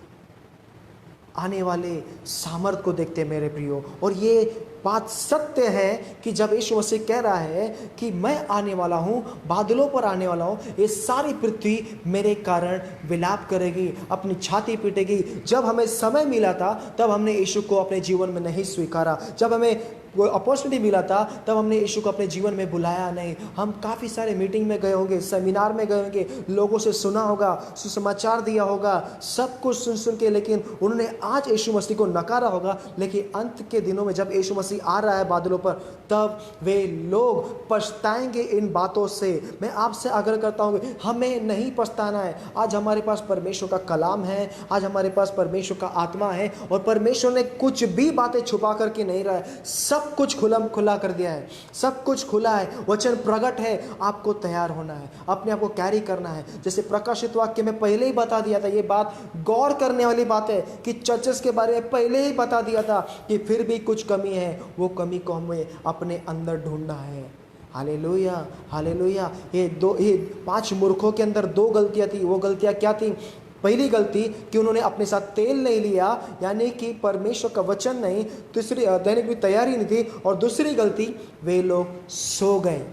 आने वाले सामर्थ को देखते हैं मेरे प्रियो। और ये बात सत्य है कि जब यीशु मसीह कह रहा है कि मैं आने वाला हूँ, बादलों पर आने वाला हूँ, ये सारी पृथ्वी मेरे कारण विलाप करेगी, अपनी छाती पीटेगी। जब हमें समय मिला था तब हमने यीशु को अपने जीवन में नहीं स्वीकारा, जब हमें वो अपॉर्चुनिटी मिला था तब हमने यीशु को अपने जीवन में बुलाया नहीं। हम काफ़ी सारे मीटिंग में गए होंगे, सेमिनार में गए होंगे, लोगों से सुना होगा, सुसमाचार दिया होगा, सब कुछ सुन के, लेकिन उन्होंने आज यीशु मसीह को नकारा होगा। लेकिन अंत के दिनों में जब यीशु मसीह आ रहा है बादलों पर, तब वे लोग पछताएंगे इन बातों से। मैं आपसे आग्रह करता हूँ, हमें नहीं पछताना है। आज हमारे पास परमेश्वर का कलाम है, आज हमारे पास परमेश्वर का आत्मा है, और परमेश्वर ने कुछ भी बातें छुपा करके नहीं रहा है, सब कुछ खुला कर दिया है, सब कुछ खुला है, वचन प्रकट है। आपको तैयार होना है, अपने आप को कैरी करना है। जैसे प्रकाशित वाक्य में पहले ही बता दिया था, ये बात गौर करने वाली बात है कि चर्चेस के बारे में पहले ही बता दिया था कि फिर भी कुछ कमी है, वो कमी को हमें अपने अंदर ढूंढना है। Hallelujah, hallelujah. ये 5 मूर्खों के अंदर 2 गलतियां थी। वो गलतियां क्या थी? पहली गलती कि उन्होंने अपने साथ तेल नहीं लिया, यानी कि परमेश्वर का वचन नहीं, दूसरी दैनिक भी तैयारी नहीं थी, और दूसरी गलती में लोग सो गए।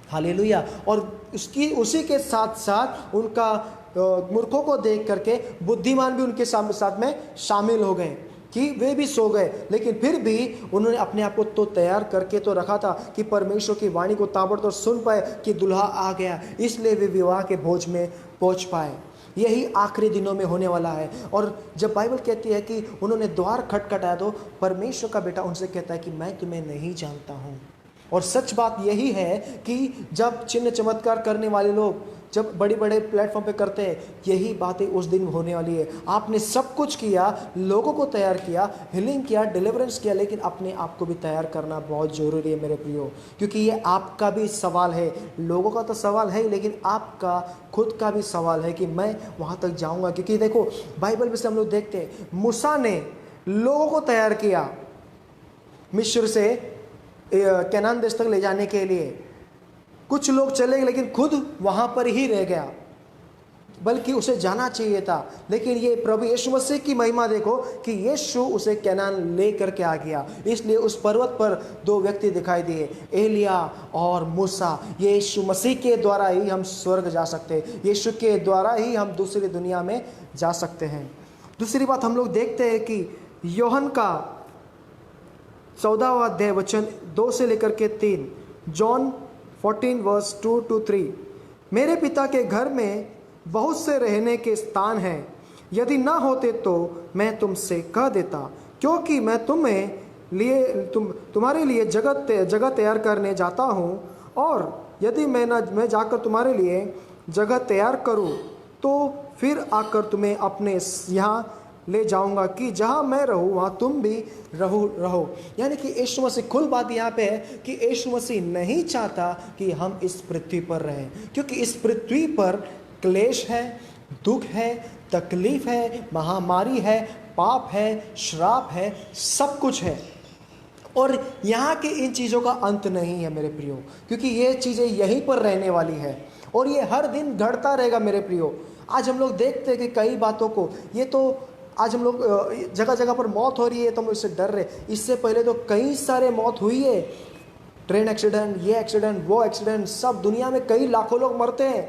हालेलुया। और उसी के साथ साथ उनका मूर्खों को देख करके बुद्धिमान भी उनके साथ में शामिल हो गए कि वे भी सो गए। लेकिन फिर भी उन्होंने अपने आप को तो तैयार करके तो रखा था कि परमेश्वर की वाणी को ताबड़तोड़ सुन पाए कि दुल्हा आ गया, इसलिए वे विवाह के भोज में पहुंच पाए। यही आखिरी दिनों में होने वाला है। और जब बाइबल कहती है कि उन्होंने द्वार खटखटाया, तो परमेश्वर का बेटा उनसे कहता है कि मैं तुम्हें नहीं जानता हूँ। और सच बात यही है कि जब चिन्ह चमत्कार करने वाले लोग जब बड़े बड़े प्लेटफॉर्म पे करते हैं, यही बातें उस दिन होने वाली है। आपने सब कुछ किया, लोगों को तैयार किया, हीलिंग किया, डिलीवरेंस किया, लेकिन अपने आप को भी तैयार करना बहुत ज़रूरी है मेरे प्रियो, क्योंकि ये आपका भी सवाल है। लोगों का तो सवाल है, लेकिन आपका खुद का भी सवाल है कि मैं वहाँ तक जाऊँगा। क्योंकि देखो, बाइबल में से हम लोग देखते हैं, मूसा ने लोगों को तैयार किया मिस्र से कनान देश तक ले जाने के लिए। कुछ लोग चले गए, लेकिन खुद वहां पर ही रह गया, बल्कि उसे जाना चाहिए था। लेकिन ये प्रभु यीशु मसीह की महिमा देखो कि यीशु उसे कनान ले करके आ गया। इसलिए उस पर्वत पर 2 व्यक्ति दिखाई दिए, एलिया और मूसा। यीशु मसीह के द्वारा ही हम स्वर्ग जा सकते हैं, यीशु के द्वारा ही हम दूसरी दुनिया में जा सकते हैं। दूसरी बात हम लोग देखते हैं कि यूहन्ना का 14वां अध्याय वचन 2 से लेकर के 3, जॉन 14 वर्स 2 to 3, मेरे पिता के घर में बहुत से रहने के स्थान हैं, यदि ना होते तो मैं तुमसे कह देता, क्योंकि मैं तुम्हारे लिए जगह तैयार करने जाता हूँ। और यदि मैं जाकर तुम्हारे लिए जगह तैयार करूँ तो फिर आकर तुम्हें अपने यहाँ ले जाऊंगा कि जहाँ मैं रहूँ वहाँ तुम भी रहो। यानी कि यीशु मसीह, खुल बात यहाँ पे है कि यीशु मसीह नहीं चाहता कि हम इस पृथ्वी पर रहें, क्योंकि इस पृथ्वी पर क्लेश है, दुख है, तकलीफ है, महामारी है, पाप है, श्राप है, सब कुछ है। और यहाँ के इन चीज़ों का अंत नहीं है मेरे प्रियो, क्योंकि ये चीज़ें यहीं पर रहने वाली है और ये हर दिन घटता रहेगा मेरे प्रियो। आज हम लोग देखते हैं कि कई बातों को, ये तो आज हम लोग जगह जगह पर मौत हो रही है तो हम इससे डर रहे। इससे पहले तो कई सारे मौत हुई है, ट्रेन एक्सीडेंट, ये एक्सीडेंट, वो एक्सीडेंट, सब दुनिया में कई लाखों लोग मरते हैं।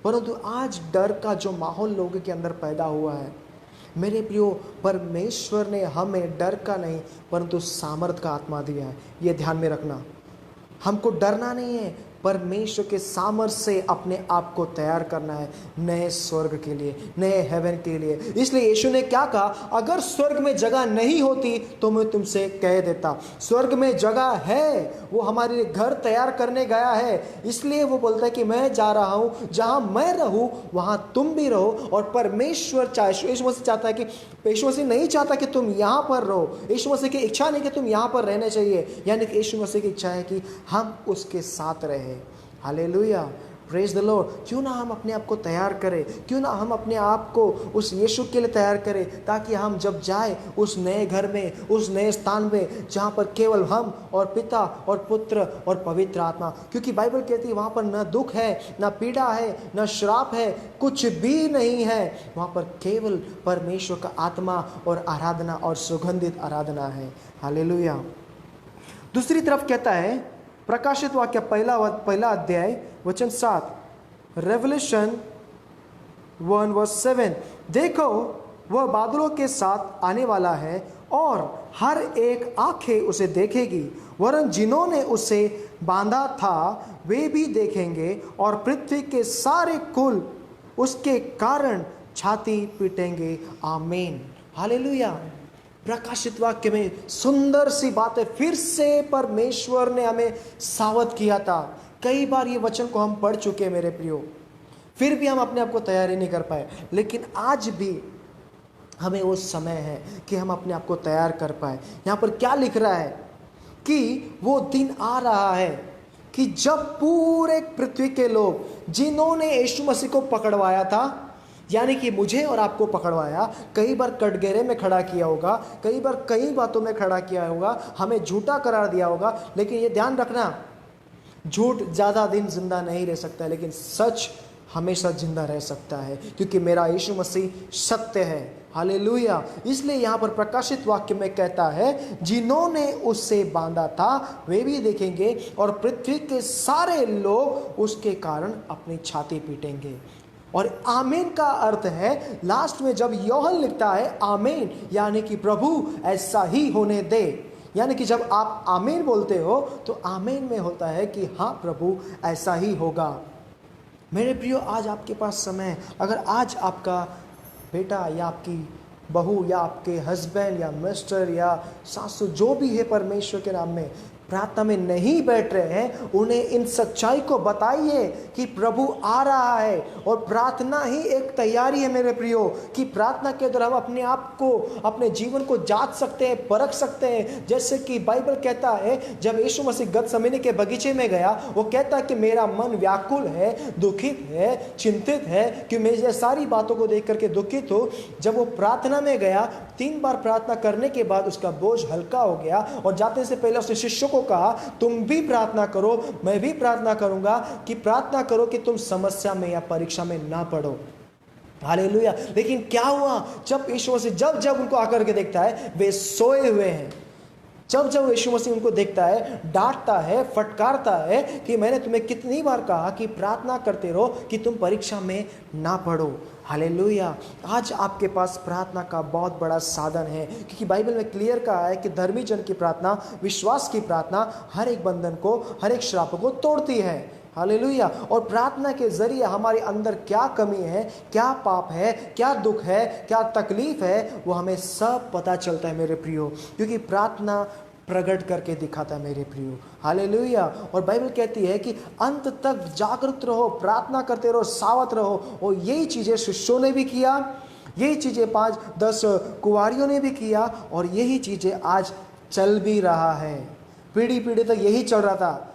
परंतु आज डर का जो माहौल लोगों के अंदर पैदा हुआ है, मेरे प्रियो, परमेश्वर ने हमें डर का नहीं परंतु सामर्थ का आत्मा दिया है। ये ध्यान में रखना, हमको डरना नहीं है, परमेश्वर के सामर्थ्य से अपने आप को तैयार करना है नए स्वर्ग के लिए, नए हेवन के लिए। इसलिए यीशु ने क्या कहा, अगर स्वर्ग में जगह नहीं होती तो मैं तुमसे कह देता। स्वर्ग में जगह है, वो हमारे लिए घर तैयार करने गया है। इसलिए वो बोलता है कि मैं जा रहा हूँ, जहाँ मैं रहूँ वहाँ तुम भी रहो। और परमेश्वर यीशु मसीह चाहता है कि, यीशु मसीह नहीं चाहता कि तुम यहाँ पर रहो। यीशु मसीह की इच्छा नहीं कि तुम यहाँ पर रहने चाहिए, यानी कि यीशु मसीह की इच्छा है कि हम उसके साथ रहे। Hallelujah, praise the Lord. क्यों ना हम अपने आप को तैयार करें, क्यों ना हम अपने आप को उस यीशु के लिए तैयार करें, ताकि हम जब जाए उस नए घर में, उस नए स्थान में जहाँ पर केवल हम और पिता और पुत्र और पवित्र आत्मा, क्योंकि बाइबल कहती है वहाँ पर न दुख है, न पीड़ा है, न श्राप है, कुछ भी नहीं है। वहाँ पर केवल परमेश्वर का आत्मा और आराधना और सुगंधित आराधना है। हालेलुया। दूसरी तरफ कहता है, प्रकाशित वाक्य पहला अध्याय वचन 7, रेवलेशन 1:7, देखो वह बादलों के साथ आने वाला है और हर एक आंखें उसे देखेगी, वरन जिन्होंने उसे बांधा था वे भी देखेंगे और पृथ्वी के सारे कुल उसके कारण छाती पीटेंगे। आमीन, हालेलुया। प्रकाशित वाक्य में सुंदर सी बात है, फिर से परमेश्वर ने हमें सावध किया था। कई बार ये वचन को हम पढ़ चुके हैं मेरे प्रियो, फिर भी हम अपने आप को तैयारी नहीं कर पाए। लेकिन आज भी हमें वो समय है कि हम अपने आप को तैयार कर पाए। यहाँ पर क्या लिख रहा है कि वो दिन आ रहा है कि जब पूरे पृथ्वी के लोग जिन्होंने यीशु मसीह को पकड़वाया था, यानी कि मुझे और आपको पकड़वाया, कई बार कटघरे में खड़ा किया होगा, कई बार कई बातों में खड़ा किया होगा, हमें झूठा करार दिया होगा, लेकिन ये ध्यान रखना, झूठ ज़्यादा दिन जिंदा नहीं रह सकता है, लेकिन सच हमेशा जिंदा रह सकता है, क्योंकि मेरा यीशु मसीह सत्य है। हालेलुया। इसलिए यहाँ पर प्रकाशित वाक्य में कहता है, जिन्होंने उससे बांधा था वे भी देखेंगे और पृथ्वी के सारे लोग उसके कारण अपनी छाती पीटेंगे। और आमीन का अर्थ है, लास्ट में जब यूहन्ना लिखता है आमीन, यानी कि प्रभु ऐसा ही होने दे, यानी कि जब आप आमीन बोलते हो तो आमीन में होता है कि हाँ प्रभु ऐसा ही होगा। मेरे प्रियो, आज आपके पास समय है, अगर आज आपका बेटा या आपकी बहू या आपके हस्बैंड या मिस्टर या सासू जो भी है परमेश्वर के नाम में प्रार्थना में नहीं बैठ रहे हैं, उन्हें इन सच्चाई को बताइए कि प्रभु आ रहा है। और प्रार्थना ही एक तैयारी है मेरे प्रियो, कि प्रार्थना के द्वारा हम अपने आप को, अपने जीवन को जांच सकते हैं, परख सकते हैं। जैसे कि बाइबल कहता है, जब यीशु मसीह गतसमनी के बगीचे में गया, वो कहता है कि मेरा मन व्याकुल है, दुखित है, चिंतित है, कि मैं ये सारी बातों को देख करके दुखित हूँ। जब वो प्रार्थना में गया, 3 बार प्रार्थना करने के बाद उसका बोझ हल्का हो गया, और जाते से पहले उसने शिष्यों को कहा, तुम भी प्रार्थना करो, मैं भी प्रार्थना करूंगा, कि प्रार्थना करो कि तुम समस्या में या परीक्षा में ना पड़ो। हालेलुया। लेकिन क्या हुआ, जब यीशु मसीह जब उनको आकर के देखता है वे सोए हुए हैं, जब यीशु मसीह उनको देखता है, डांटता है, फटकारता है कि मैंने तुम्हें कितनी बार कहा कि प्रार्थना करते रहो कि तुम परीक्षा में ना पड़ो। हालेलुया। आज आपके पास प्रार्थना का बहुत बड़ा साधन है, क्योंकि बाइबल में क्लियर कहा है कि धर्मी जन की प्रार्थना, विश्वास की प्रार्थना हर एक बंधन को, हर एक श्राप को तोड़ती है। हालेलुया। और प्रार्थना के जरिए हमारे अंदर क्या कमी है, क्या पाप है, क्या दुख है, क्या तकलीफ है, वो हमें सब पता चलता है मेरे प्रियो, क्योंकि प्रार्थना प्रकट करके दिखाता है मेरे प्रियो। हालेलुया। और बाइबल कहती है कि अंत तक जागरूक रहो, प्रार्थना करते रहो, सावध रहो। और यही चीज़ें शिष्यों ने भी किया, यही चीज़ें 5-10 कुंवारियों ने भी किया, और यही चीज़ें आज चल भी रहा है। पीढ़ी तक यही चल रहा था।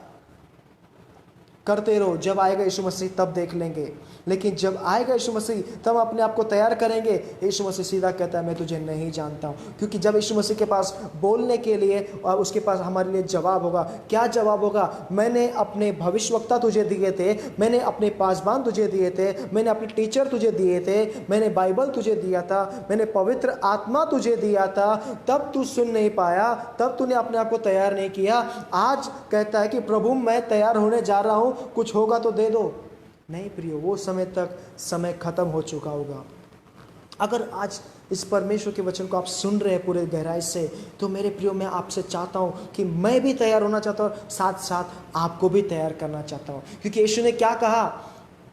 करते रहो, जब आएगा यीशु मसीह तब देख लेंगे। लेकिन जब आएगा यीशु मसीह तब अपने आप को तैयार करेंगे। यीशु मसीह सीधा कहता है, मैं तुझे नहीं जानता हूँ। क्योंकि जब यीशु मसीह के पास बोलने के लिए और उसके पास हमारे लिए जवाब होगा, क्या जवाब होगा? मैंने अपने भविष्यवक्ता तुझे दिए थे, मैंने अपने पासबान तुझे दिए थे, मैंने अपने टीचर तुझे दिए थे, मैंने बाइबल तुझे दिया था, मैंने पवित्र आत्मा तुझे दिया था, तब तू सुन नहीं पाया, तब तूने अपने आप को तैयार नहीं किया। आज कहता है कि प्रभु मैं तैयार होने जा रहा हूँ, कुछ होगा तो दे दो। नहीं प्रियो, वो समय तक समय खत्म हो चुका होगा। अगर आज इस परमेश्वर के वचन को आप सुन रहे हैं पूरे गहराई से, तो मेरे प्रियो मैं आपसे चाहता हूँ कि मैं भी तैयार होना चाहता हूँ, साथ साथ आपको भी तैयार करना चाहता हूँ। क्योंकि यीशु ने क्या कहा,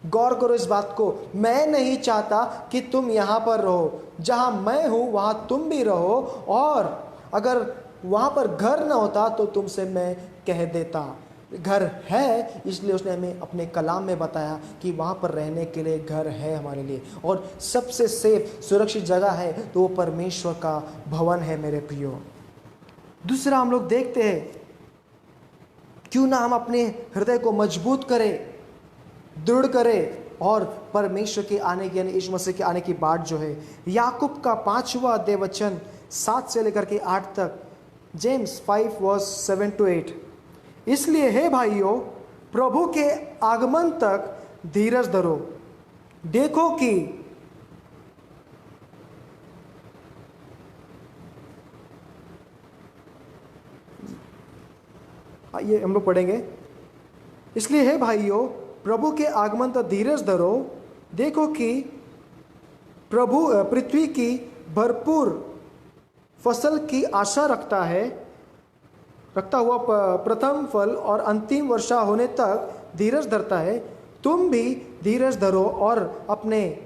गौर करो इस बात को, मैं नहीं चाहता कि तुम यहाँ पर रहो, जहाँ मैं हूँ वहाँ तुम भी रहो, और अगर वहाँ पर घर न होता तो तुमसे मैं कह देता। घर है, इसलिए उसने हमें अपने कलाम में बताया कि वहाँ पर रहने के लिए घर है हमारे लिए, और सबसे सेफ सुरक्षित जगह है तो वो परमेश्वर का भवन है मेरे प्रियो। दूसरा हम लोग देखते हैं, क्यों ना हम अपने हृदय को मजबूत करें, दृढ़ करें, और परमेश्वर के आने की यानी यीशु मसीह के आने की बाट जो है। याकूब का 5वां अध्याय वचन 7 से लेकर के 8 तक, जेम्स 5 वर्स 7 to 8। इसलिए हे भाइयों, प्रभु के आगमन तक धीरज धरो, देखो कि ये हम लोग पढ़ेंगे। इसलिए हे भाइयों, प्रभु के आगमन तक धीरज धरो, देखो कि प्रभु पृथ्वी की भरपूर फसल की आशा रखता हुआ प्रथम फल और अंतिम वर्षा होने तक धीरज धरता है। तुम भी धीरज धरो और अपने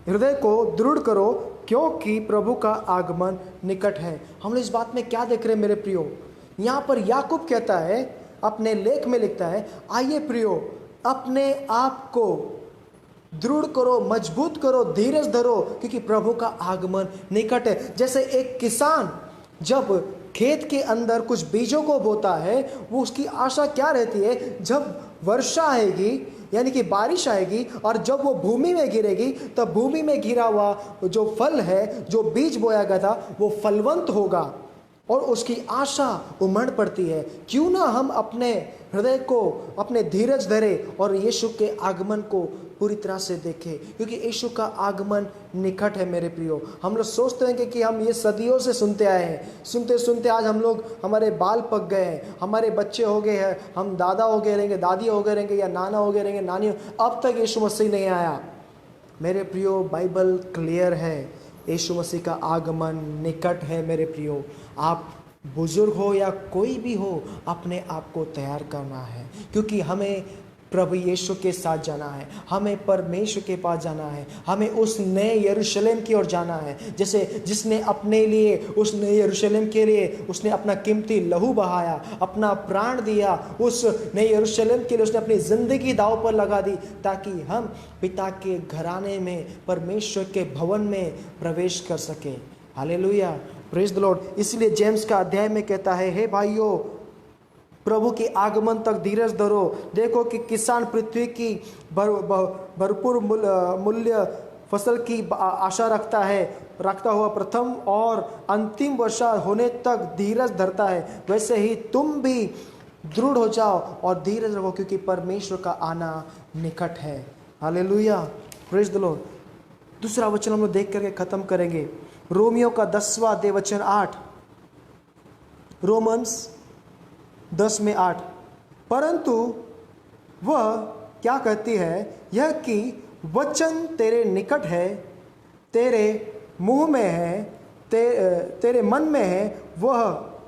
हृदय को दृढ़ करो, क्योंकि प्रभु का आगमन निकट है। हम लोग इस बात में क्या देख रहे हैं मेरे प्रियो, यहाँ पर याकूब कहता है, अपने लेख में लिखता है, आइए प्रियो, अपने आप को दृढ़ करो, मजबूत करो, धीरज धरो, क्योंकि प्रभु का आगमन निकट है। जैसे एक किसान जब खेत के अंदर कुछ बीजों को बोता है, वो उसकी आशा क्या रहती है, जब वर्षा आएगी यानी कि बारिश आएगी, और जब वो भूमि में गिरेगी, तब भूमि में गिरा हुआ जो फल है, जो बीज बोया गया था, वो फलवंत होगा, और उसकी आशा उमड़ पड़ती है। क्यों ना हम अपने हृदय को, अपने धीरज धरे और यीशु के आगमन को पूरी तरह से देखें, क्योंकि यीशु का आगमन निकट है मेरे प्रियो। हम लोग सोचते हैं कि हम ये सदियों से सुनते आए हैं, सुनते सुनते आज हम लोग, हमारे बाल पक गए हैं, हमारे बच्चे हो गए हैं, हम दादा हो गए रहेंगे, दादी हो गए रहेंगे, या नाना हो गए रहेंगे, नानी, अब तक यीशु मसीह नहीं आया। मेरे प्रियो, बाइबल क्लियर है, यीशु मसीह का आगमन निकट है मेरे प्रियो। आप बुजुर्ग हो या कोई भी हो, अपने आप को तैयार करना है, क्योंकि हमें प्रभु यीशु के साथ जाना है, हमें परमेश्वर के पास जाना है, हमें उस नए यरूशलेम की ओर जाना है। जैसे जिसने अपने लिए, उस नए यरूशलेम के लिए उसने अपना कीमती लहू बहाया, अपना प्राण दिया, उस नए यरूशलेम के लिए उसने अपनी ज़िंदगी दांव पर लगा दी, ताकि हम पिता के घराने में, परमेश्वर के भवन में प्रवेश कर सके। Hallelujah, praise the Lord. इसलिए जेम्स का अध्याय में कहता है, हे भाइयों, प्रभु के आगमन तक धीरज धरो, देखो कि किसान पृथ्वी की भरपूर मूल्य फसल की आशा रखता हुआ प्रथम और अंतिम वर्षा होने तक धीरज धरता है। वैसे ही तुम भी दृढ़ हो जाओ और धीरज रखो, क्योंकि परमेश्वर का आना निकट है। Hallelujah, praise the Lord. दूसरा वचन हम लोग देख करके खत्म करेंगे, रोमियो का 10वां अध्याय वचन 8, रोमन्स 10 में 8। परंतु वह क्या कहती है, यह कि वचन तेरे निकट है, तेरे मुंह में है, तेरे मन में है,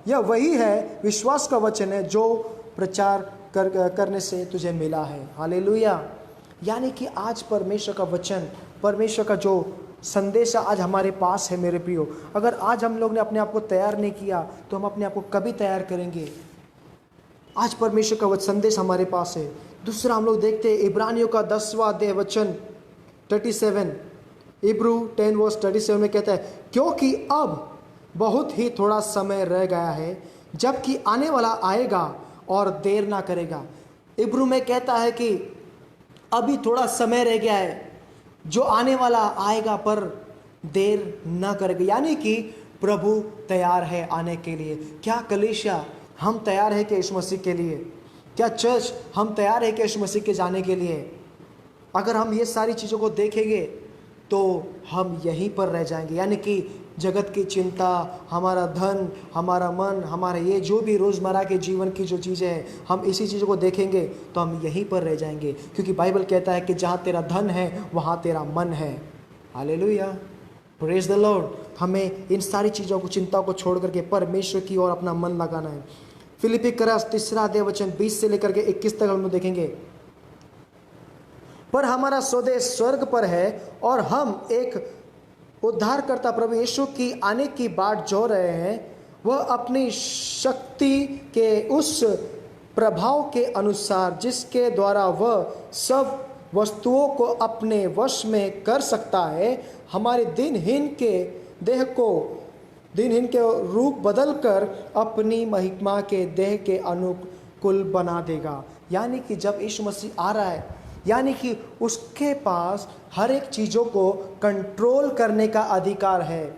यह वही है, विश्वास का वचन है जो प्रचार करने से तुझे मिला है। हालेलुया। यानी कि आज परमेश्वर का वचन, परमेश्वर का जो संदेश आज हमारे पास है मेरे प्रियो। अगर आज हम लोग ने अपने आप को तैयार नहीं किया, तो हम अपने आप को कभी तैयार करेंगे। आज परमेश्वर का वह संदेश हमारे पास है। दूसरा हम लोग देखते हैं, इब्रानियों का 10वां अध्याय वचन 37, इब्रू 10 वर्स 37 में कहता है, क्योंकि अब बहुत ही थोड़ा समय रह गया है, जबकि आने वाला आएगा और देर ना करेगा। इब्रू में कहता है कि अभी थोड़ा समय रह गया है, जो आने वाला आएगा पर देर ना करेगा। यानी कि प्रभु तैयार है आने के लिए। क्या कलीसिया हम तैयार है कि यीशु मसीह के लिए? क्या चर्च हम तैयार है कि यीशु मसीह के जाने के लिए? अगर हम ये सारी चीज़ों को देखेंगे तो हम यहीं पर रह जाएंगे। यानी कि जगत की चिंता, हमारा धन, हमारा मन, हमारा ये जो भी रोज़मर्रा के जीवन की जो चीज़ें हैं, हम इसी चीज़ों को देखेंगे तो हम यहीं पर रह जाएंगे। क्योंकि बाइबल कहता है कि जहाँ तेरा धन है वहाँ तेरा मन है। Hallelujah, praise the Lord. हमें इन सारी चीज़ों को, चिंता को छोड़ करके परमेश्वर की ओर अपना मन लगाना है। फिलिप्पी करस 3 20 से लेकर के 21 तक हम लोग देखेंगे। पर हमारा स्वदेश स्वर्ग पर है और हम एक उद्धारकर्ता प्रभु यीशु की आने की बाट जो रहे हैं। वह अपनी शक्ति के उस प्रभाव के अनुसार जिसके द्वारा वह सब वस्तुओं को अपने वश में कर सकता है, हमारे दिनहीन के रूप बदलकर अपनी महिमा के देह के अनुकूल बना देगा। यानी कि जब यीशु मसीह आ रहा है, यानी कि उसके पास हर एक चीज़ों को कंट्रोल करने का अधिकार है।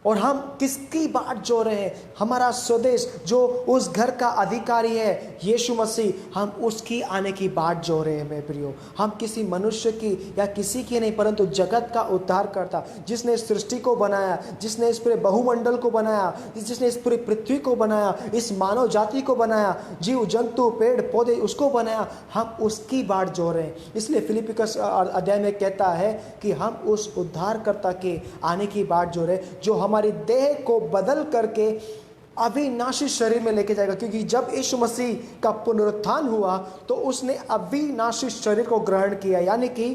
और हम किसकी बाट जो रहे हैं? हमारा स्वदेश जो उस घर का अधिकारी है यीशु मसीह, हम उसकी आने की बाट जो रहे हैं मेरे प्रियो। हम किसी मनुष्य की या किसी की नहीं, परंतु जगत का उद्धार करता, जिसने इस सृष्टि को बनाया, जिसने इस पूरे बहुमंडल को बनाया, जिसने इस पूरी पृथ्वी को बनाया, इस मानव जाति को बनाया, जीव जंतु पेड़ पौधे उसको बनाया, हम उसकी बाट जो रहे हैं। इसलिए फिलिप्पी का अध्याय में कहता है कि हम उस उद्धारकर्ता के आने की बाट जो रहे, जो हमारी देह को बदल करके अविनाशी शरीर में लेके जाएगा। क्योंकि जब यीशु मसीह का पुनरुत्थान हुआ तो उसने अविनाशी शरीर को ग्रहण किया। यानी कि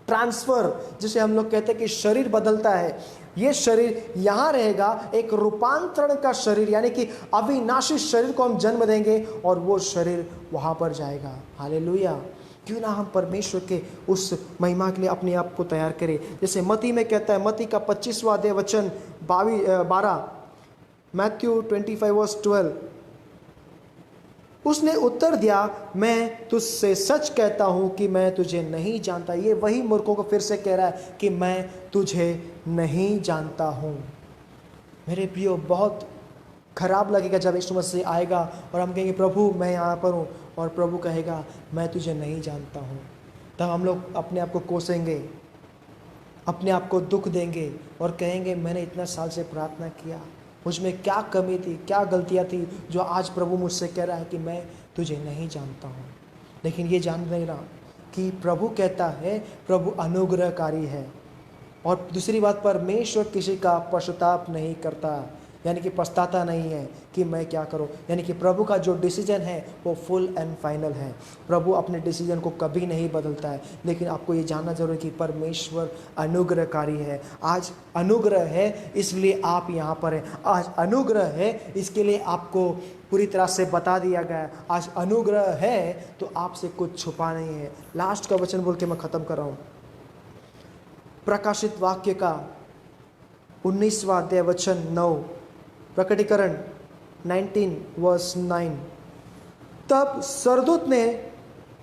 ट्रांसफर, जिसे हम लोग कहते हैं कि शरीर बदलता है, ये शरीर यहाँ रहेगा, एक रूपांतरण का शरीर, यानी कि अविनाशी शरीर को हम जन्म देंगे और वो शरीर वहाँ पर जाएगा। हालेलुया। क्यों ना हम परमेश्वर के उस महिमा के लिए अपने आप को तैयार करें। जैसे मत्ती में कहता है, मत्ती का 25वां अध्याय वचन 12, मैथ्यू 25:12, उसने उत्तर दिया, मैं तुझसे सच कहता हूँ कि मैं तुझे नहीं जानता। ये वही मूर्खों को फिर से कह रहा है कि मैं तुझे नहीं जानता हूँ। मेरे प्रियो, बहुत खराब लगेगा जब यीशु मसीह आएगा और हम कहेंगे प्रभु मैं यहाँ पर हूँ, और प्रभु कहेगा मैं तुझे नहीं जानता हूँ। तब हम लोग अपने आप को कोसेंगे, अपने आप को दुख देंगे और कहेंगे मैंने इतना साल से प्रार्थना किया, मुझ में क्या कमी थी, क्या गलतियाँ थी जो आज प्रभु मुझसे कह रहा है कि मैं तुझे नहीं जानता हूँ। लेकिन ये जान नहीं रहा कि प्रभु कहता है, प्रभु अनुग्रहकारी है। और दूसरी बात, परमेश्वर किसी का पश्चाताप नहीं करता, यानी कि पछताता नहीं है कि मैं क्या करूं। यानी कि प्रभु का जो डिसीजन है वो फुल एंड फाइनल है। प्रभु अपने डिसीजन को कभी नहीं बदलता है। लेकिन आपको ये जानना जरूरी है कि परमेश्वर अनुग्रहकारी है। आज अनुग्रह है इसलिए आप यहाँ पर हैं। आज अनुग्रह है इसके लिए आपको पूरी तरह से बता दिया गया है। आज अनुग्रह है तो आपसे कुछ छुपा नहीं है। लास्ट का वचन बोल के मैं ख़त्म कर रहा हूँ। प्रकाशित वाक्य का 19वां अध्याय वचन 9, प्रकटीकरण 19:9। तब स्वर्गदूत ने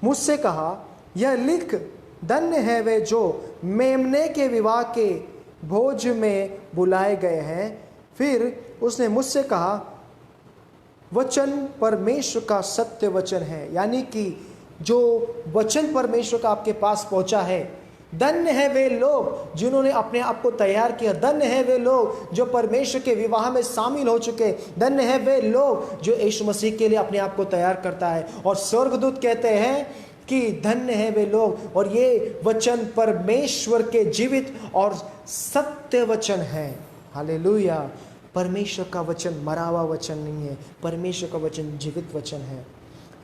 मुझसे कहा, यह लिख, धन्य है वे जो मेमने के विवाह के भोज में बुलाए गए हैं। फिर उसने मुझसे कहा, वचन परमेश्वर का सत्य वचन है। यानी कि जो वचन परमेश्वर का आपके पास पहुंचा है, धन्य है वे लोग जिन्होंने अपने आप को तैयार किया। धन्य है वे लोग जो परमेश्वर के विवाह में शामिल हो चुके। धन्य है वे लोग जो यीशु मसीह के लिए अपने आप को तैयार करता है। और स्वर्गदूत कहते हैं कि धन्य है वे लोग, और ये वचन परमेश्वर के जीवित और सत्य वचन है। हालेलुया। परमेश्वर का वचन मरा हुआ वचन नहीं है, परमेश्वर का वचन जीवित वचन है।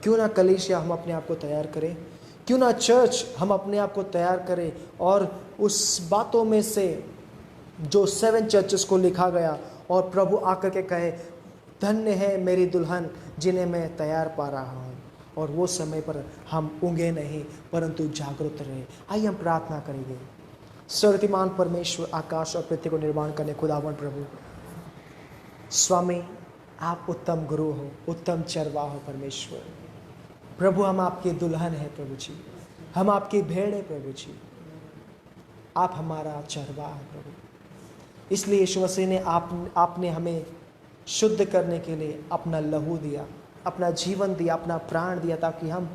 क्यों ना कलीसिया हम अपने आप को तैयार करें, क्यों ना चर्च हम अपने आप को तैयार करें और उस बातों में से जो 7 चर्चेस को लिखा गया, और प्रभु आकर के कहे, धन्य है मेरी दुल्हन जिन्हें मैं तैयार पा रहा हूँ। और वो समय पर हम ऊँगे नहीं परंतु जागरूक रहे। आइए हम प्रार्थना करेंगे। सर्वशक्तिमान परमेश्वर, आकाश और पृथ्वी को निर्माण करने खुदावन प्रभु, स्वामी आप उत्तम गुरु हो, उत्तम चरवाह हो परमेश्वर। प्रभु हम आपके दुल्हन हैं प्रभु जी, हम आपकी भेड़ हैं प्रभु जी, आप हमारा चरवाह है प्रभु। इसलिए यीशु मसीह ने आपने हमें शुद्ध करने के लिए अपना लहू दिया, अपना जीवन दिया, अपना प्राण दिया, ताकि हम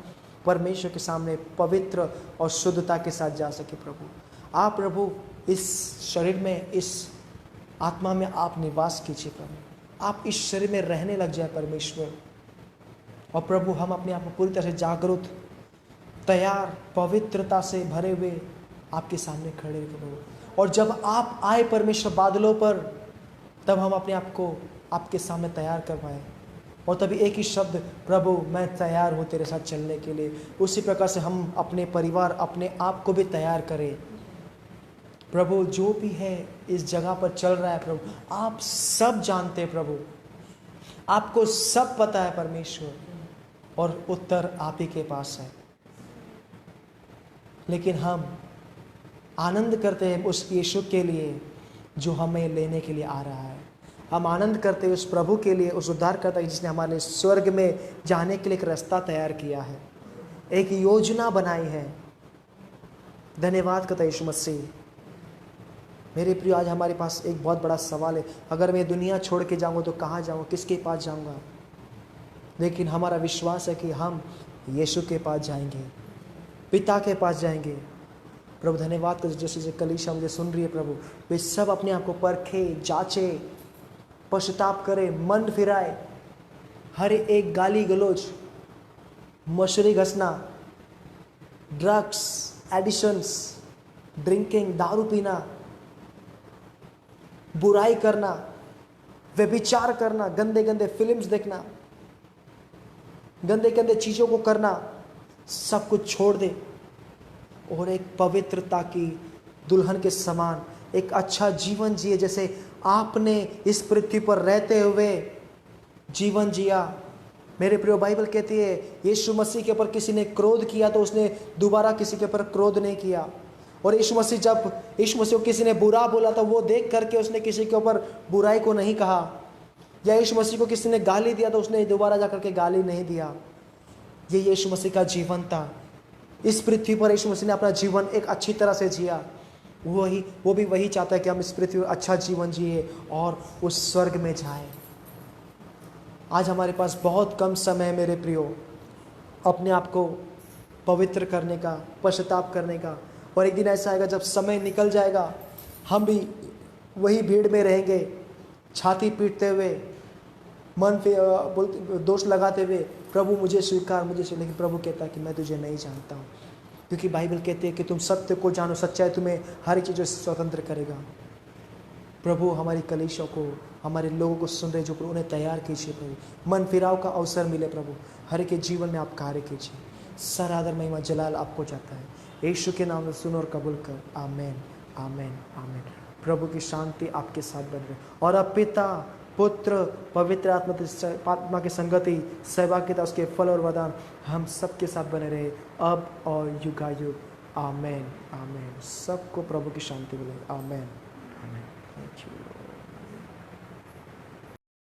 परमेश्वर के सामने पवित्र और शुद्धता के साथ जा सके। प्रभु आप प्रभु इस शरीर में, इस आत्मा में आप निवास कीजिए प्रभु। आप इस शरीर में रहने लग जाए परमेश्वर। और प्रभु हम अपने आप को पूरी तरह से जागरूक, तैयार, पवित्रता से भरे हुए आपके सामने खड़े हैं प्रभु। और जब आप आए परमेश्वर बादलों पर, तब हम अपने आप को आपके सामने तैयार कर पाए। और तभी एक ही शब्द, प्रभु मैं तैयार हूँ तेरे साथ चलने के लिए। उसी प्रकार से हम अपने परिवार, अपने आप को भी तैयार करें प्रभु। जो भी है इस जगह पर चल रहा है प्रभु, आप सब जानते हैं प्रभु, आपको सब पता है परमेश्वर, और उत्तर आप ही के पास है। लेकिन हम आनंद करते हैं उस यीशु के लिए जो हमें लेने के लिए आ रहा है। हम आनंद करते हैं उस प्रभु के लिए, उस उद्धारकर्ता जिसने हमारे लिए स्वर्ग में जाने के लिए एक रास्ता तैयार किया है, एक योजना बनाई है। धन्यवाद करता यीशु मसीह। मेरे प्रिय, आज हमारे पास एक बहुत बड़ा सवाल है, अगर मैं दुनिया छोड़ के जाऊँगा तो कहाँ जाऊँगा, किसके पास जाऊँगा? लेकिन हमारा विश्वास है कि हम यीशु के पास जाएंगे, पिता के पास जाएंगे। प्रभु धन्यवाद कर, जैसे कलीसिया मुझे सुन रही है प्रभु, वे सब अपने आप को परखे, जांचे, पश्चाताप करे, मन फिराए। हर एक गाली गलौज, मशरी घसना, ड्रग्स, एडिशंस, ड्रिंकिंग, दारू पीना, बुराई करना, व्यभिचार करना, गंदे गंदे फिल्म्स देखना, गंदे गंदे चीज़ों को करना, सब कुछ छोड़ दे और एक पवित्रता की दुल्हन के समान एक अच्छा जीवन जिए, जैसे आपने इस पृथ्वी पर रहते हुए जीवन जिया। मेरे प्रिय, बाइबल कहती है यीशु मसीह के ऊपर किसी ने क्रोध किया तो उसने दोबारा किसी के ऊपर क्रोध नहीं किया। और यीशु मसीह, जब यीशु मसीह को किसी ने बुरा बोला तो वो देख करके उसने किसी के ऊपर बुराई को नहीं कहा। या यीशु मसीह को किसी ने गाली दिया तो उसने दोबारा जाकर के गाली नहीं दिया। ये यीशु मसीह का जीवन था। इस पृथ्वी पर यीशु मसीह ने अपना जीवन एक अच्छी तरह से जिया। वो भी वही चाहता है कि हम इस पृथ्वी पर अच्छा जीवन जिए और उस स्वर्ग में जाएं। आज हमारे पास बहुत कम समय है मेरे प्रियो, अपने आप को पवित्र करने का, पश्चाताप करने का। और एक दिन ऐसा आएगा जब समय निकल जाएगा, हम भी वही भीड़ में रहेंगे, छाती पीटते हुए, मन पे दोष लगाते हुए, प्रभु मुझे स्वीकार, मुझे स्वीकार। लेकिन प्रभु कहता है कि मैं तुझे नहीं जानता हूँ, क्योंकि बाइबल कहती है कि तुम सत्य को जानो, सच्चाई तुम्हें हर एक चीज़ से स्वतंत्र करेगा। प्रभु हमारी कलीसिया को, हमारे लोगों को सुन रहे जो प्रभु, उन्हें तैयार कीजिए प्रभु। मन फिराव का अवसर मिले प्रभु, हर एक के जीवन में आप कार्य कीजिए। सर आदर महिमा जलाल आपको जाता है, यीशु के नाम में सुन और कबूल कर। आमेन, आमेन, आमेन। प्रभु की शांति आपके साथ बन रहे। और अब पिता, पुत्र, पवित्र आत्मा की संगति, सहभागिता, उसके फल और वरदान हम सबके साथ बने रहे, अब और युगायुग। आमेन, आमेन। सबको प्रभु की शांति मिले। आमेन, आमेन।